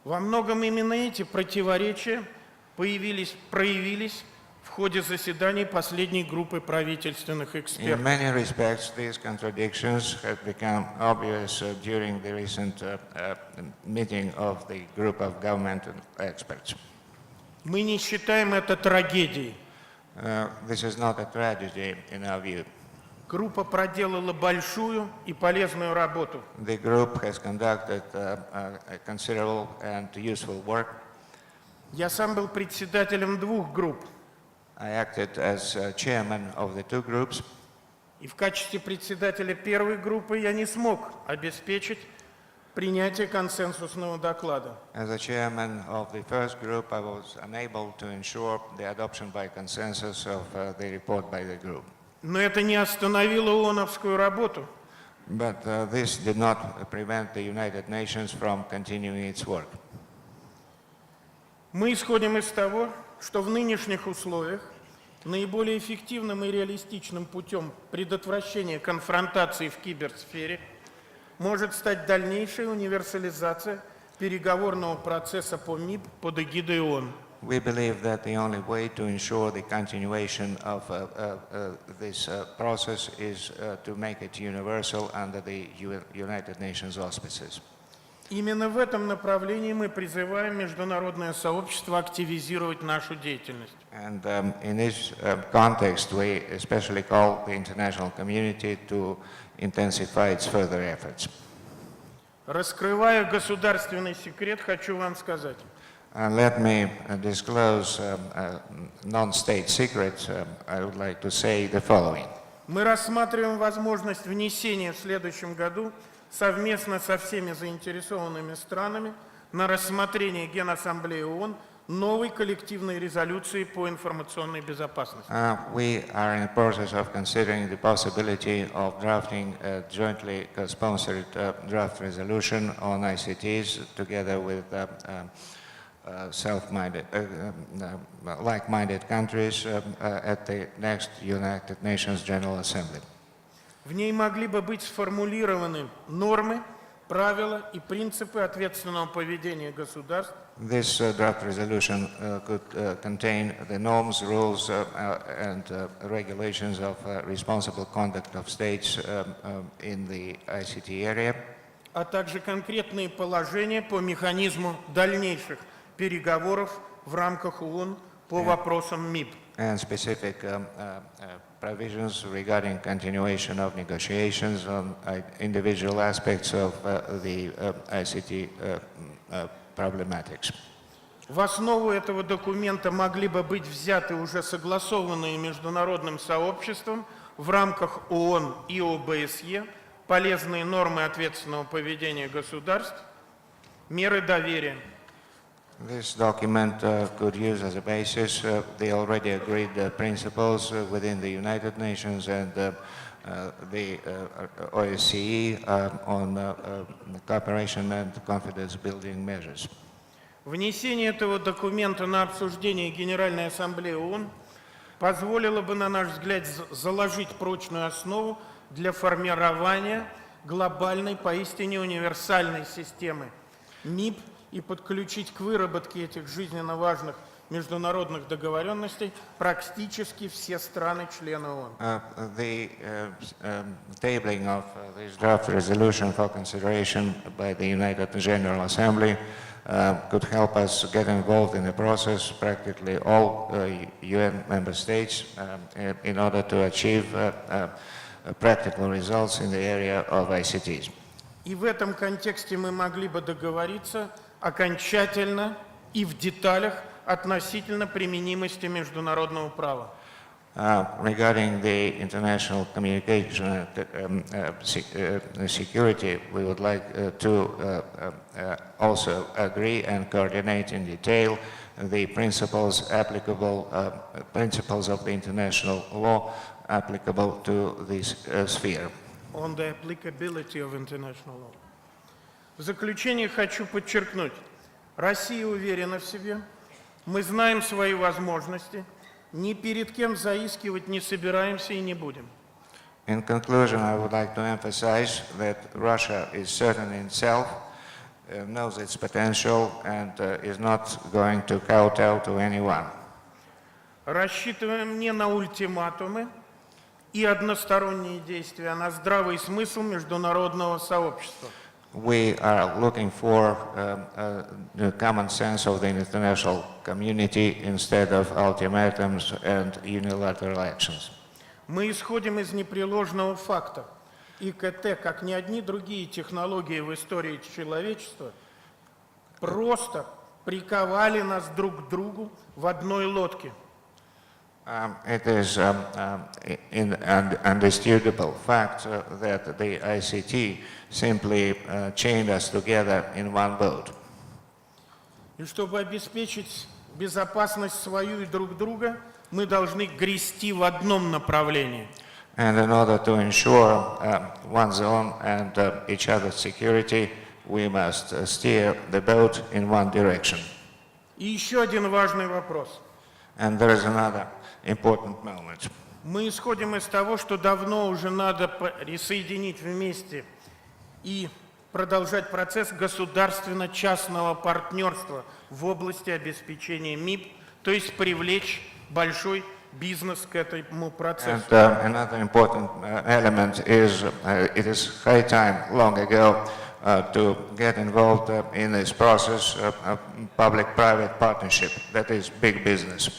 Speaker 5: Во многом именно эти противоречия проявились в ходе заседаний последней группы правительственных
Speaker 6: In
Speaker 5: экспертов.
Speaker 6: many respects, these contradictions have become obvious during the recent meeting of the group of government experts.
Speaker 5: Мы не считаем это трагедией.
Speaker 6: This is not a tragedy in our view.
Speaker 5: Группа проделала большую и полезную работу.
Speaker 6: The group has conducted a considerable and useful work.
Speaker 5: Я сам был председателем двух групп.
Speaker 6: I acted as chairman of the two groups.
Speaker 5: И в качестве председателя первой группы я не смог обеспечить принятие консенсусного доклада.
Speaker 6: As a chairman of the first group, I was unable to ensure the adoption by consensus of the report by the group.
Speaker 5: Но это не остановило ООНовскую работу.
Speaker 6: But this did not prevent the United Nations from continuing its work.
Speaker 5: Мы исходим из того, что в нынешних условиях наиболее эффективным и реалистичным путем предотвращения конфронтации в киберсфере может стать дальнейшая универсализация переговорного процесса по МИП под эгидой ООН.
Speaker 6: We believe that the only way to ensure the continuation of this process is to make it universal under the United Nations auspices.
Speaker 5: Именно в этом направлении мы призываем международное сообщество активизировать нашу деятельность.
Speaker 6: And in this context, we especially call the international community to intensify its further efforts.
Speaker 5: Раскрывая государственный секрет, хочу вам сказать.
Speaker 6: And let me disclose a non-state secret. I would like to say the following.
Speaker 5: Мы рассматриваем возможность внесения в следующем году совместно со всеми заинтересованными странами на рассмотрение Генассамблеи ООН новой коллективной резолюции по информационной безопасности.
Speaker 6: We are in the process of considering the possibility of drafting a jointly co-sponsored draft resolution on ICTs together with like-minded countries at the next United Nations General Assembly.
Speaker 5: В ней могли бы быть сформулированы нормы, правила и принципы ответственного поведения государств.
Speaker 6: This draft resolution could contain the norms, rules, and regulations of responsible conduct of states in the ICT area,
Speaker 5: А также конкретные положения по механизму дальнейших переговоров в рамках ООН по вопросам МИП.
Speaker 6: and specific provisions regarding continuation of negotiations on individual aspects of the ICT problematics.
Speaker 5: В основу этого документа могли бы быть взяты уже согласованные международным сообществом в рамках ООН и ОБСЕ полезные нормы ответственного поведения государств, меры доверия.
Speaker 6: This document could use as a basis the already agreed principles within the United Nations and the OSCE on cooperation and confidence-building measures.
Speaker 5: Внесение этого документа на обсуждение Генеральной Ассамблеи ООН позволило бы, на наш взгляд, заложить прочную основу для формирования глобальной, поистине универсальной системы МИП и подключить к выработке этих жизненно важных международных договоренностей практически все страны-члены ООН.
Speaker 6: The tabling of this draft resolution for consideration by the United General Assembly could help us get involved in the process, practically all UN member states, in order to achieve practical results in the area of ICTs.
Speaker 5: И в этом контексте мы могли бы договориться окончательно и в деталях относительно применимости международного права.
Speaker 6: Regarding the international communication security, we would like to also agree and coordinate in detail the principles applicable, principles of the international law applicable to this sphere.
Speaker 5: On the applicability of international law. В заключение хочу подчеркнуть, Россия уверена в себе, мы знаем свои возможности, ни перед кем заискивать не собираемся и не будем.
Speaker 6: In conclusion, I would like to emphasize that Russia is certain in itself, knows its potential, and is not going to kowtow to anyone.
Speaker 5: Рассчитываем не на ультиматумы и односторонние действия, а на здравый смысл международного сообщества.
Speaker 6: We are looking for the common sense of the international community instead of ultimatums and unilateral actions.
Speaker 5: Мы исходим из непреложного факта. ИКТ, как ни одни другие технологии в истории человечества, просто приковали нас друг к другу в одной лодке.
Speaker 6: It is an undisputable fact that the ICT simply chained us together in one boat.
Speaker 5: И чтобы обеспечить безопасность свою и друг друга, мы должны грести в одном направлении.
Speaker 6: And in order to ensure one's own and each other's security, we must steer the boat in one direction.
Speaker 5: И еще один важный вопрос.
Speaker 6: And there is another important moment.
Speaker 5: Мы исходим из того, что давно уже надо присоединить вместе и продолжать процесс государственно-частного партнерства в области обеспечения МИП, то есть привлечь большой бизнес к этому процессу.
Speaker 6: And another important element is it is high time long ago to get involved in this process of public-private partnership, that is big business.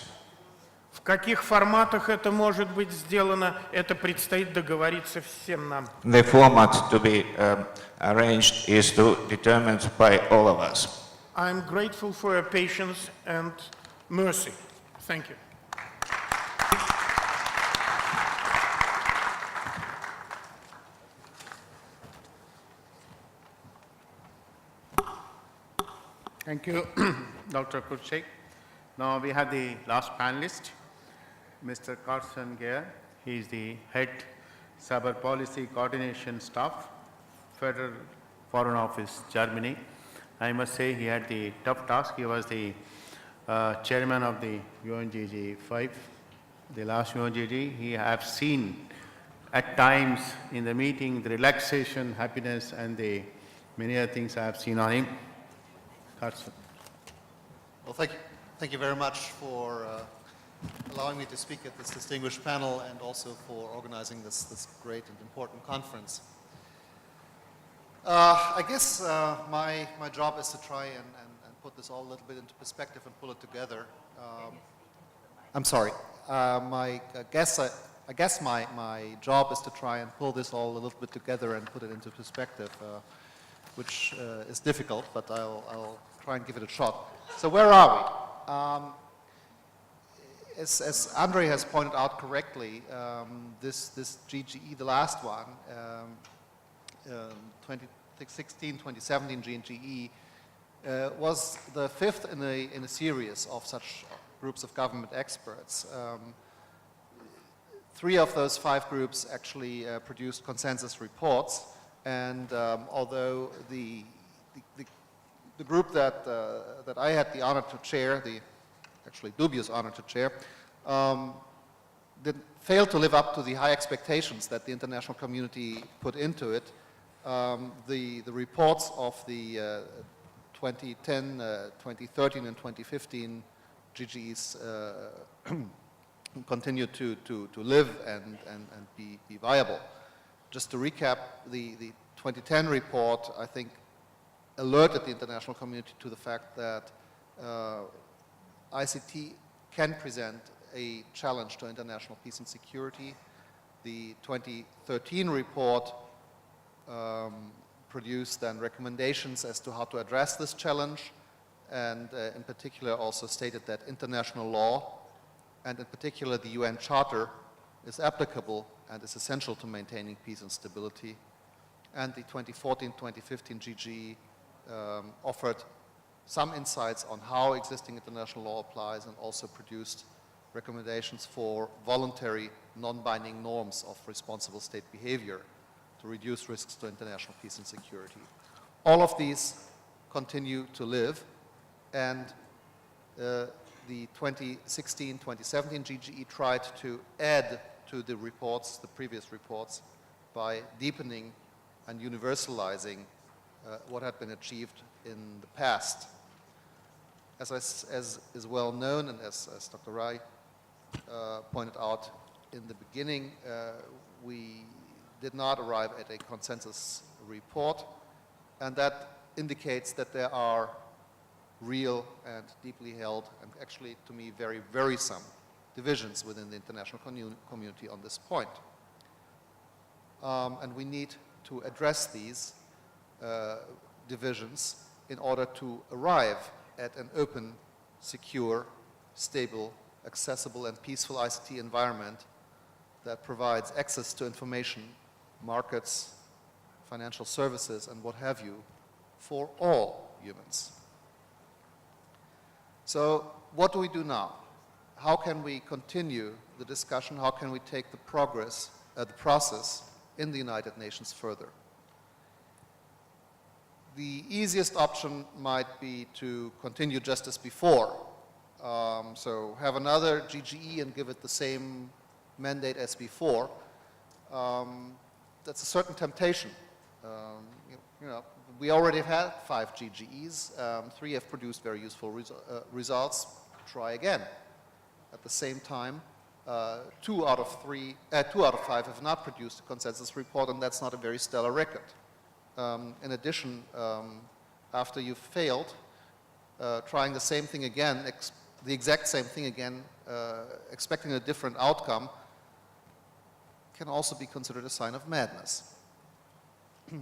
Speaker 5: В каких форматах это может быть сделано, это предстоит договориться всем нам.
Speaker 6: The format to be arranged is determined by all of us.
Speaker 5: I am grateful for your patience and mercy. Thank you.
Speaker 1: Thank you, Dr. Krutskikh. Now we have the last panelist, Mr. Karsten Geier. He is the head Cyber Policy Coordination Staff, Federal Foreign Office, Germany. I must say he had the tough task. He was the chairman of the UNGG5, the last UNGG. He have seen at times in the meeting the relaxation, happiness, and the many other things I have seen on him. Karsten.
Speaker 7: Well, thank you very much for allowing me to speak at this distinguished panel and also for organizing this great and important conference. I guess my job is to try and put this all a little bit into perspective and pull it together. I'm sorry. I guess my job is to try and pull this all a little bit together and put it into perspective, which is difficult, but I'll try and give it a shot. So where are we? As Andrey has pointed out correctly, this GGE, the last one, 2016, 2017 GGE, was the fifth in a series of such groups of government experts. Three of those 5 groups actually produced consensus reports, and although the group that I had the honor to chair, the actually dubious honor to chair, failed to live up to the high expectations that the international community put into it. The reports of the 2010, 2013, and 2015 GGEs continue to live and be viable. Just to recap, the 2010 report, I think, alerted the international community to the fact that ICT can present a challenge to international peace and security. The 2013 report produced then recommendations as to how to address this challenge, and in particular also stated that international law, and in particular the UN Charter, is applicable and is essential to maintaining peace and stability. And the 2014-2015 GGE offered some insights on how existing international law applies, and also produced recommendations for voluntary non-binding norms of responsible state behavior to reduce risks to international peace and security. All of these continue to live, and the 2016-2017 GGE tried to add to the reports, the previous reports, by deepening and universalizing what had been achieved in the past. As is well known, and as Dr. Rai pointed out in the beginning, we did not arrive at a consensus report, and that indicates that there are real and deeply held, and actually to me very worrisome, divisions within the international community on this point. And we need to address these divisions in order to arrive at an open, secure, stable, accessible and peaceful ICT environment that provides access to information, markets, financial services and what have you for all humans. So what do we do now? How can we continue the discussion? How can we take the process in the United Nations further? The easiest option might be to continue just as before. So have another GGE and give it the same mandate as before. That's a certain temptation. You know, we already have had 5 GGEs. 3 have produced very useful results. Try again. At the same time, 2 out of 5 have not produced a consensus report, and that's not a very stellar record. In addition, after you've failed, trying the same thing again, the exact same thing again, expecting a different outcome, can also be considered a sign of madness.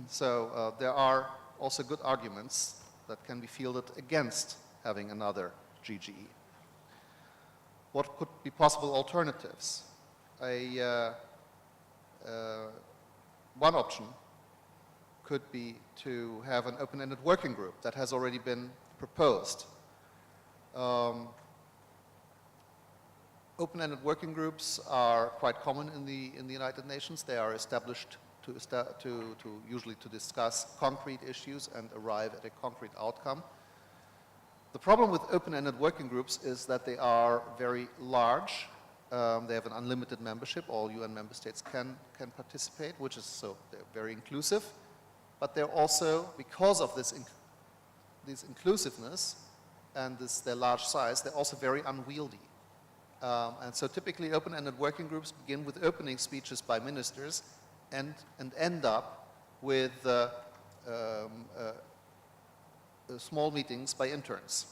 Speaker 7: So there are also good arguments that can be fielded against having another GGE. What could be possible alternatives? One option could be to have an open-ended working group that has already been proposed. Open-ended working groups are quite common in the United Nations. They are established usually to discuss concrete issues and arrive at a concrete outcome. The problem with open-ended working groups is that they are very large. They have an unlimited membership. All UN member states can participate, which is so they're very inclusive. But they're also, because of this inclusiveness and their large size, they're also very unwieldy. And so typically open-ended working groups begin with opening speeches by ministers and end up with small meetings by interns.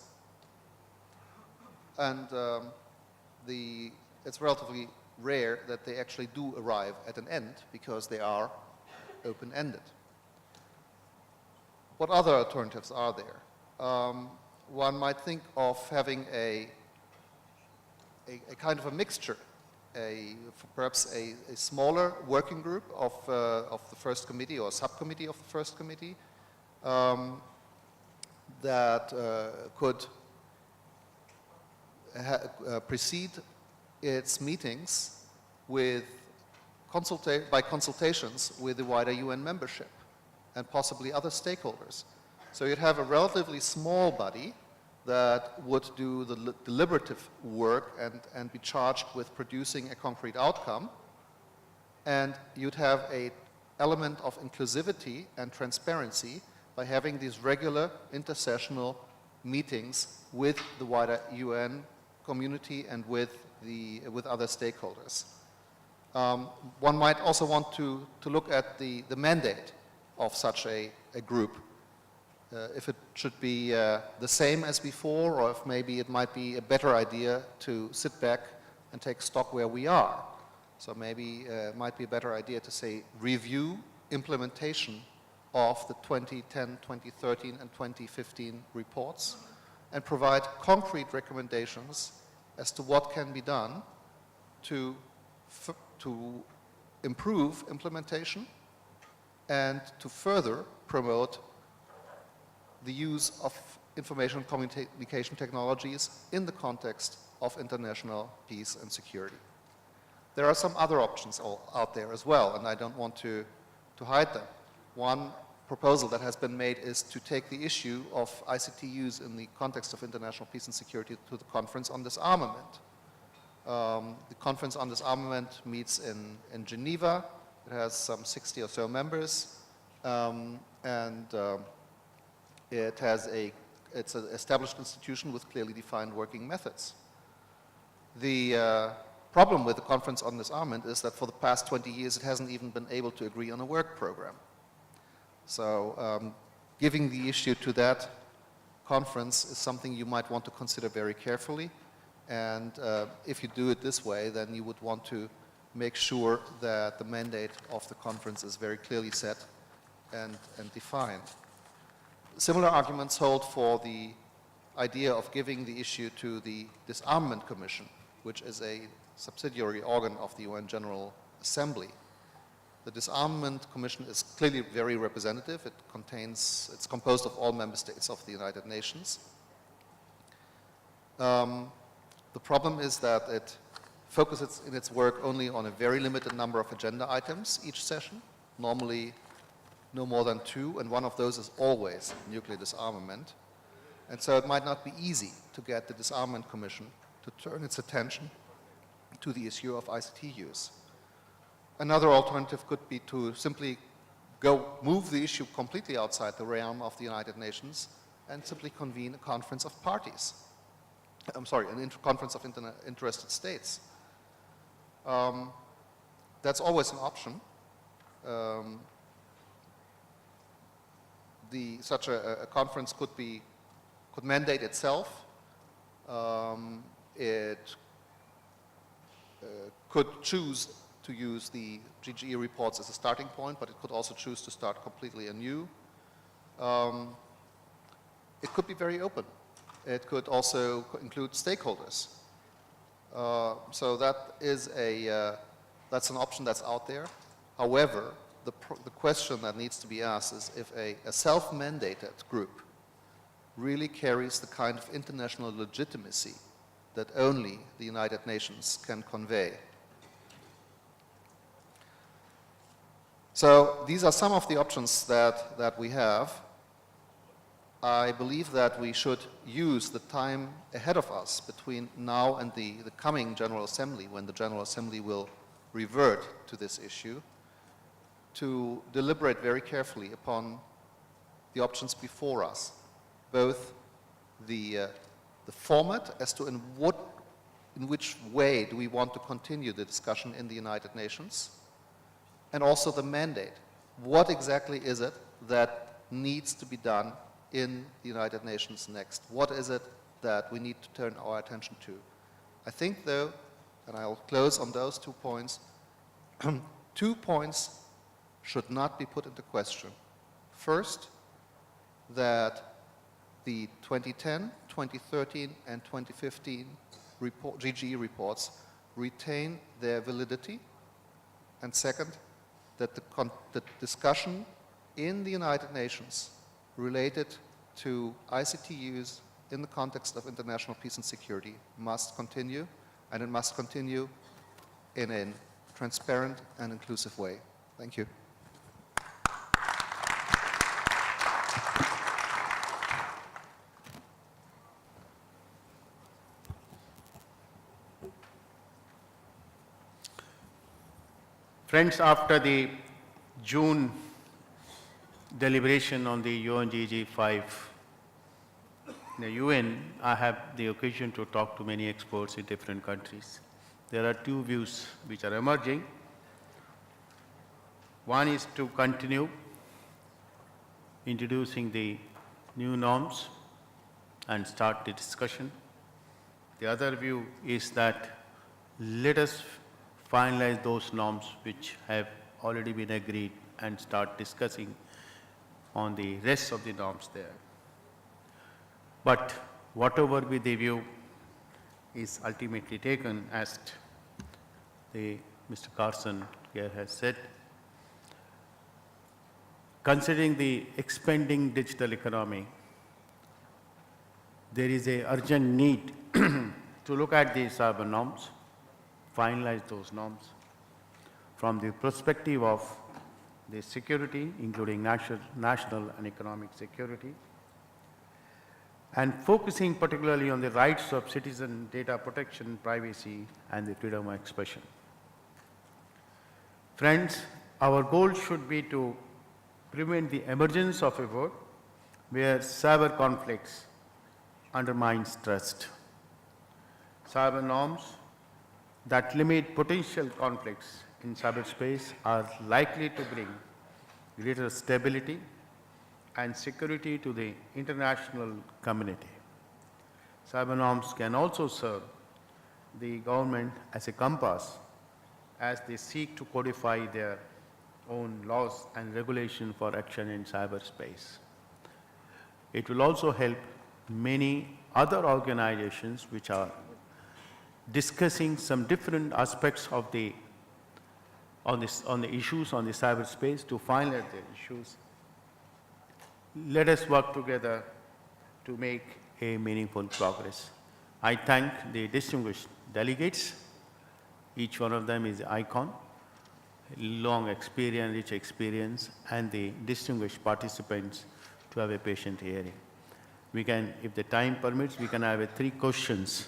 Speaker 7: And it's relatively rare that they actually do arrive at an end because they are open-ended. What other alternatives are there? One might think of having a kind of a mixture, perhaps a smaller working group of the first committee or subcommittee of the first committee that could precede its meetings with by consultations with the wider UN membership and possibly other stakeholders. So you'd have a relatively small body that would do the deliberative work and be charged with producing a concrete outcome. And you'd have an element of inclusivity and transparency by having these regular intersessional meetings with the wider UN community and with other stakeholders. One might also want to look at the mandate of such a group. If it should be the same as before, or if maybe it might be a better idea to sit back and take stock where we are. So maybe it might be a better idea to say review implementation of the 2010, 2013, and 2015 reports and provide concrete recommendations as to what can be done to improve implementation and to further promote the use of information and communication technologies in the context of international peace and security. There are some other options out there as well, and I don't want to hide them. One proposal that has been made is to take the issue of ICT use in the context of international peace and security to the Conference on Disarmament. The Conference on Disarmament meets in Geneva. It has some 60 or so members, it's an established institution with clearly defined working methods. The problem with the Conference on Disarmament is that for the past 20 years it hasn't even been able to agree on a work program. So giving the issue to that conference is something you might want to consider very carefully, and if you do it this way, then you would want to make sure that the mandate of the conference is very clearly set and defined. Similar arguments hold for the idea of giving the issue to the Disarmament Commission, which is a subsidiary organ of the UN General Assembly. The Disarmament Commission is clearly very representative. It's composed of all member states of the United Nations. The problem is that it focuses in its work only on a very limited number of agenda items each session, normally no more than 2, and one of those is always nuclear disarmament. And so it might not be easy to get the Disarmament Commission to turn its attention to the issue of ICT use. Another alternative could be to simply move the issue completely outside the realm of the United Nations and simply convene a conference of parties. Conference of interested states. That's always an option. Such a conference could mandate itself. It could choose to use the GGE reports as a starting point, but it could also choose to start completely anew. It could be very open. It could also include stakeholders. So that's an option that's out there. However, the question that needs to be asked is if a self-mandated group really carries the kind of international legitimacy that only the United Nations can convey. So these are some of the options that we have. I believe that we should use the time ahead of us between now and the coming General Assembly, when the General Assembly will revert to this issue, to deliberate very carefully upon the options before us, both the format as to in which way do we want to continue the discussion in the United Nations, and also the mandate. What exactly is it that needs to be done in the United Nations next? What is it that we need to turn our attention to? I think, though, and I'll close on those 2 points, 2 points should not be put into question. First, that the 2010, 2013, and 2015 GGE reports retain their validity. And second, that the discussion in the United Nations related to ICT use in the context of international peace and security must continue, and it must continue in a transparent and inclusive way. Thank you.
Speaker 1: Friends, after the June deliberation on the UNGG 5, In the UN, I have the occasion to talk to many experts in different countries. There are two views which are emerging. One is to continue introducing the new norms and start the discussion. The other view is that let us finalize those norms which have already been agreed and start discussing on the rest of the norms there. But whatever be the view is ultimately taken, as Mr. Karsten here has said, considering the expanding digital economy, there is an urgent need to look at the cyber norms, finalize those norms from the perspective of the security, including national and economic security, and focusing particularly on the rights of citizen data protection, privacy, and the freedom of expression. Friends, our goal should be to prevent the emergence of a world where cyber conflicts undermines trust. Cyber norms that limit potential conflicts in cyberspace are likely to bring greater stability and security to the international community. Cyber norms can also serve the government as a compass as they seek to codify their own laws and regulation for action in cyberspace. It will also help many other organizations which are discussing some different aspects of the issues on the cyberspace to finalize their issues. Let us work together to make a meaningful progress. I thank the distinguished delegates. Each one of them is an icon, long experience, rich experience, and the distinguished participants to have a patient hearing. We can, if the time permits, we can have 3 questions.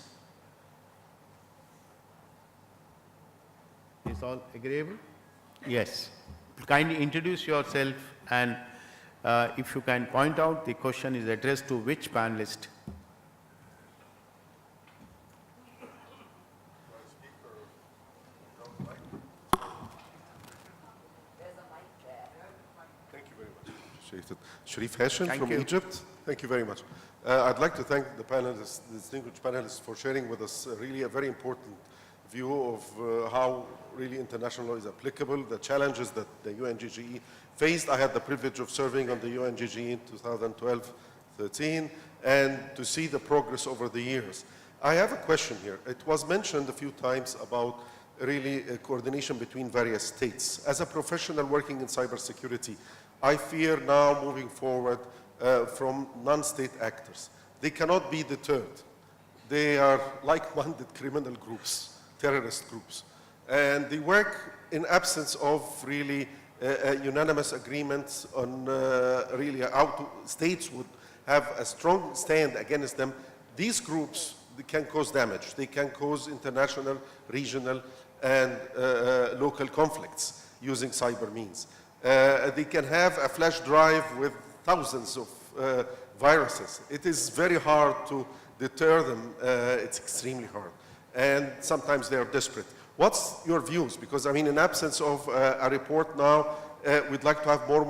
Speaker 1: Is all agreeable? Yes. Kindly introduce yourself, and if you can point out the question is addressed to which panelist.
Speaker 8: Thank you very much. Sharif Hashem
Speaker 1: Thank
Speaker 8: from
Speaker 1: you.
Speaker 8: Egypt. Thank you very much. I'd like to thank the panelists, the distinguished panelists, for sharing with us really a very important view of how really international law is applicable, the challenges that the UNGGE faced. I had the privilege of serving on the UNGGE in 2012-13 and to see the progress over the years. I have a question here. It was mentioned a few times about really coordination between various states. As a professional working in cybersecurity, I fear now moving forward from non-state actors. They cannot be deterred. They are like-minded criminal groups, terrorist groups, and they work in absence of really unanimous agreements on really how states would have a strong stand against them. These groups, they can cause damage. They can cause international, regional, and local conflicts using cyber means. They can have a flash drive with thousands of viruses. It is very hard to deter them. It's extremely hard. And sometimes they are desperate. What's your views? Because, I mean, in absence of a report now, we'd like to have more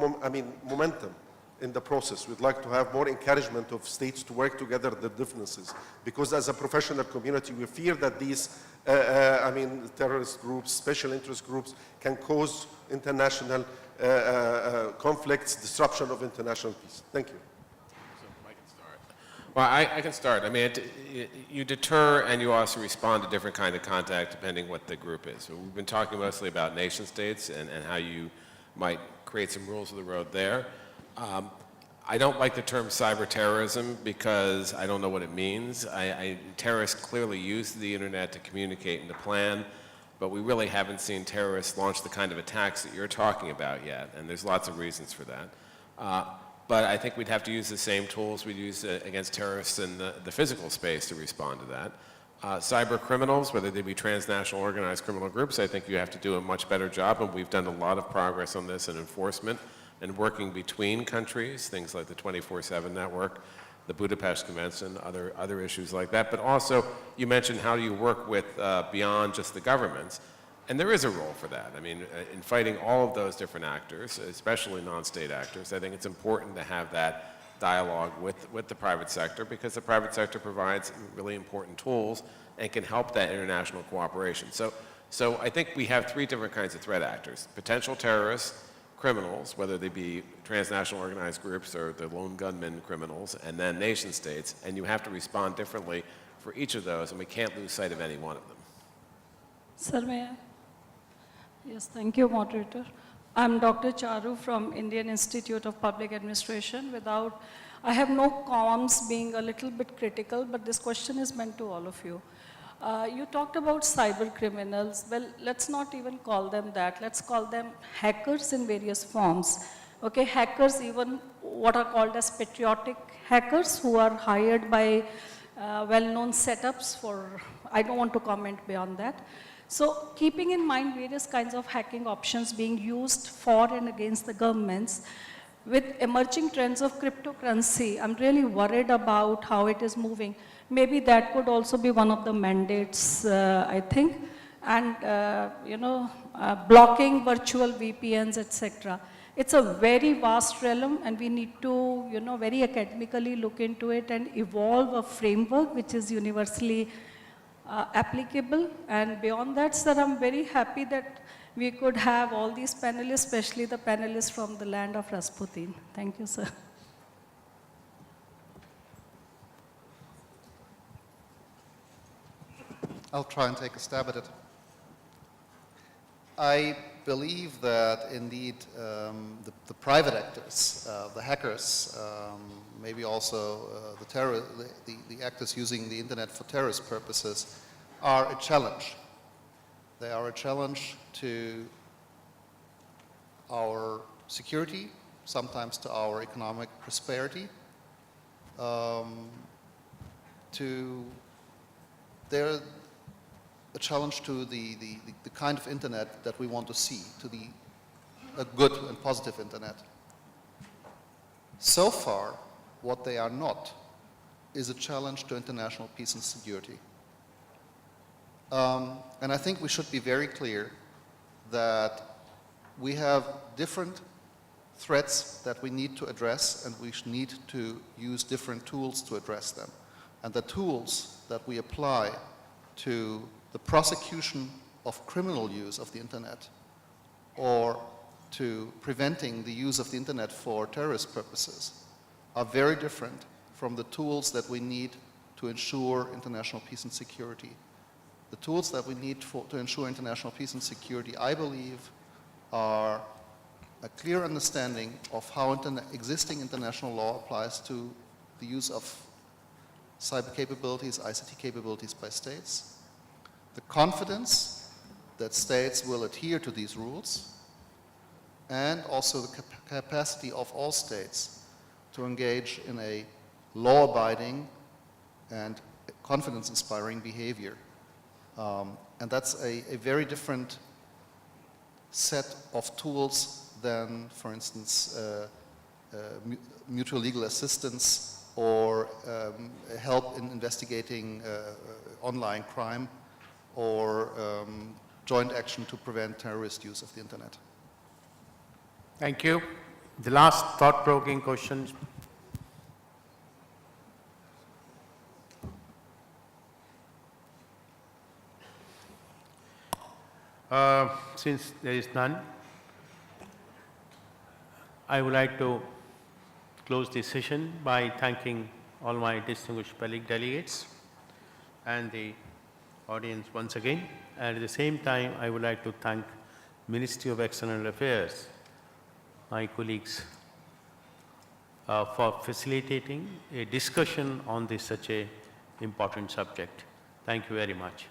Speaker 8: momentum in the process. We'd like to have more encouragement of states to work together the differences. Because as a professional community, we fear that these, terrorist groups, special interest groups, can cause international conflicts, disruption of international peace. Thank you.
Speaker 4: Well, I can start. I mean, you deter and you also respond to different kind of contact depending what the group is. So we've been talking mostly about nation states and how you might create some rules of the road there. I don't like the term cyber terrorism because I don't know what it means. Terrorists clearly use the internet to communicate and to plan, but we really haven't seen terrorists launch the kind of attacks that you're talking about yet, and there's lots of reasons for that. But I think we'd have to use the same tools we'd use against terrorists in the physical space to respond to that. Cyber criminals, whether they be transnational organized criminal groups, I think you have to do a much better job, and we've done a lot of progress on this in enforcement and working between countries, things like the 24/7 network. the Budapest Convention, other issues like that. But also, you mentioned how do you work with beyond just the governments, and there is a role for that. I mean, in fighting all of those different actors, especially non-state actors, I think it's important to have that dialogue with the private sector, because the private sector provides really important tools and can help that international cooperation. So I think we have three different kinds of threat actors: potential terrorists, criminals, whether they be transnational organized groups or the lone gunman criminals, and then nation states, and you have to respond differently for each of those, and we can't lose sight of any one of them.
Speaker 9: Sir, may I? Yes, thank you, Moderator. I'm Dr. Charu from Indian Institute of Public Administration. I have no qualms being a little bit critical, but this question is meant to all of you. You talked about cyber criminals. Well, let's not even call them that. Let's call them hackers in various forms. Okay, hackers, even what are called as patriotic hackers, who are hired by well-known setups for, I don't want to comment beyond that. So keeping in mind various kinds of hacking options being used for and against the governments, with emerging trends of cryptocurrency, I'm really worried about how it is moving. Maybe that could also be one of the mandates, I think, and blocking virtual VPNs, etc. It's a very vast realm, and we need to, very academically look into it and evolve a framework which is universally applicable. And beyond that, sir, I'm very happy that we could have all these panelists, especially the panelists from the land of Rasputin. Thank you, sir.
Speaker 7: I'll try and take a stab at it. I believe that indeed the private actors, the hackers, maybe also the actors using the internet for terrorist purposes, are a challenge. They are a challenge to our security, sometimes to our economic prosperity. They're a challenge to the kind of internet that we want to see, to a good and positive internet. So far, what they are not is a challenge to international peace and security. And I think we should be very clear that we have different threats that we need to address, and we need to use different tools to address them. And the tools that we apply to the prosecution of criminal use of the internet, or to preventing the use of the internet for terrorist purposes, are very different from the tools that we need to ensure international peace and security. The tools that we need to ensure international peace and security, I believe, are a clear understanding of how existing international law applies to the use of cyber capabilities, ICT capabilities by states, the confidence that states will adhere to these rules, and also the capacity of all states to engage in a law-abiding and confidence-inspiring behavior. And that's a very different set of tools than, for instance, mutual legal assistance or help in investigating online crime or joint action to prevent terrorist use of the internet.
Speaker 1: Thank you. The last thought-provoking question. Since there is none, I would like to close this session by thanking all my distinguished colleague delegates and the audience once again. And at the same time, I would like to thank Ministry of External Affairs, my colleagues, for facilitating a discussion on this such a important subject. Thank you very much.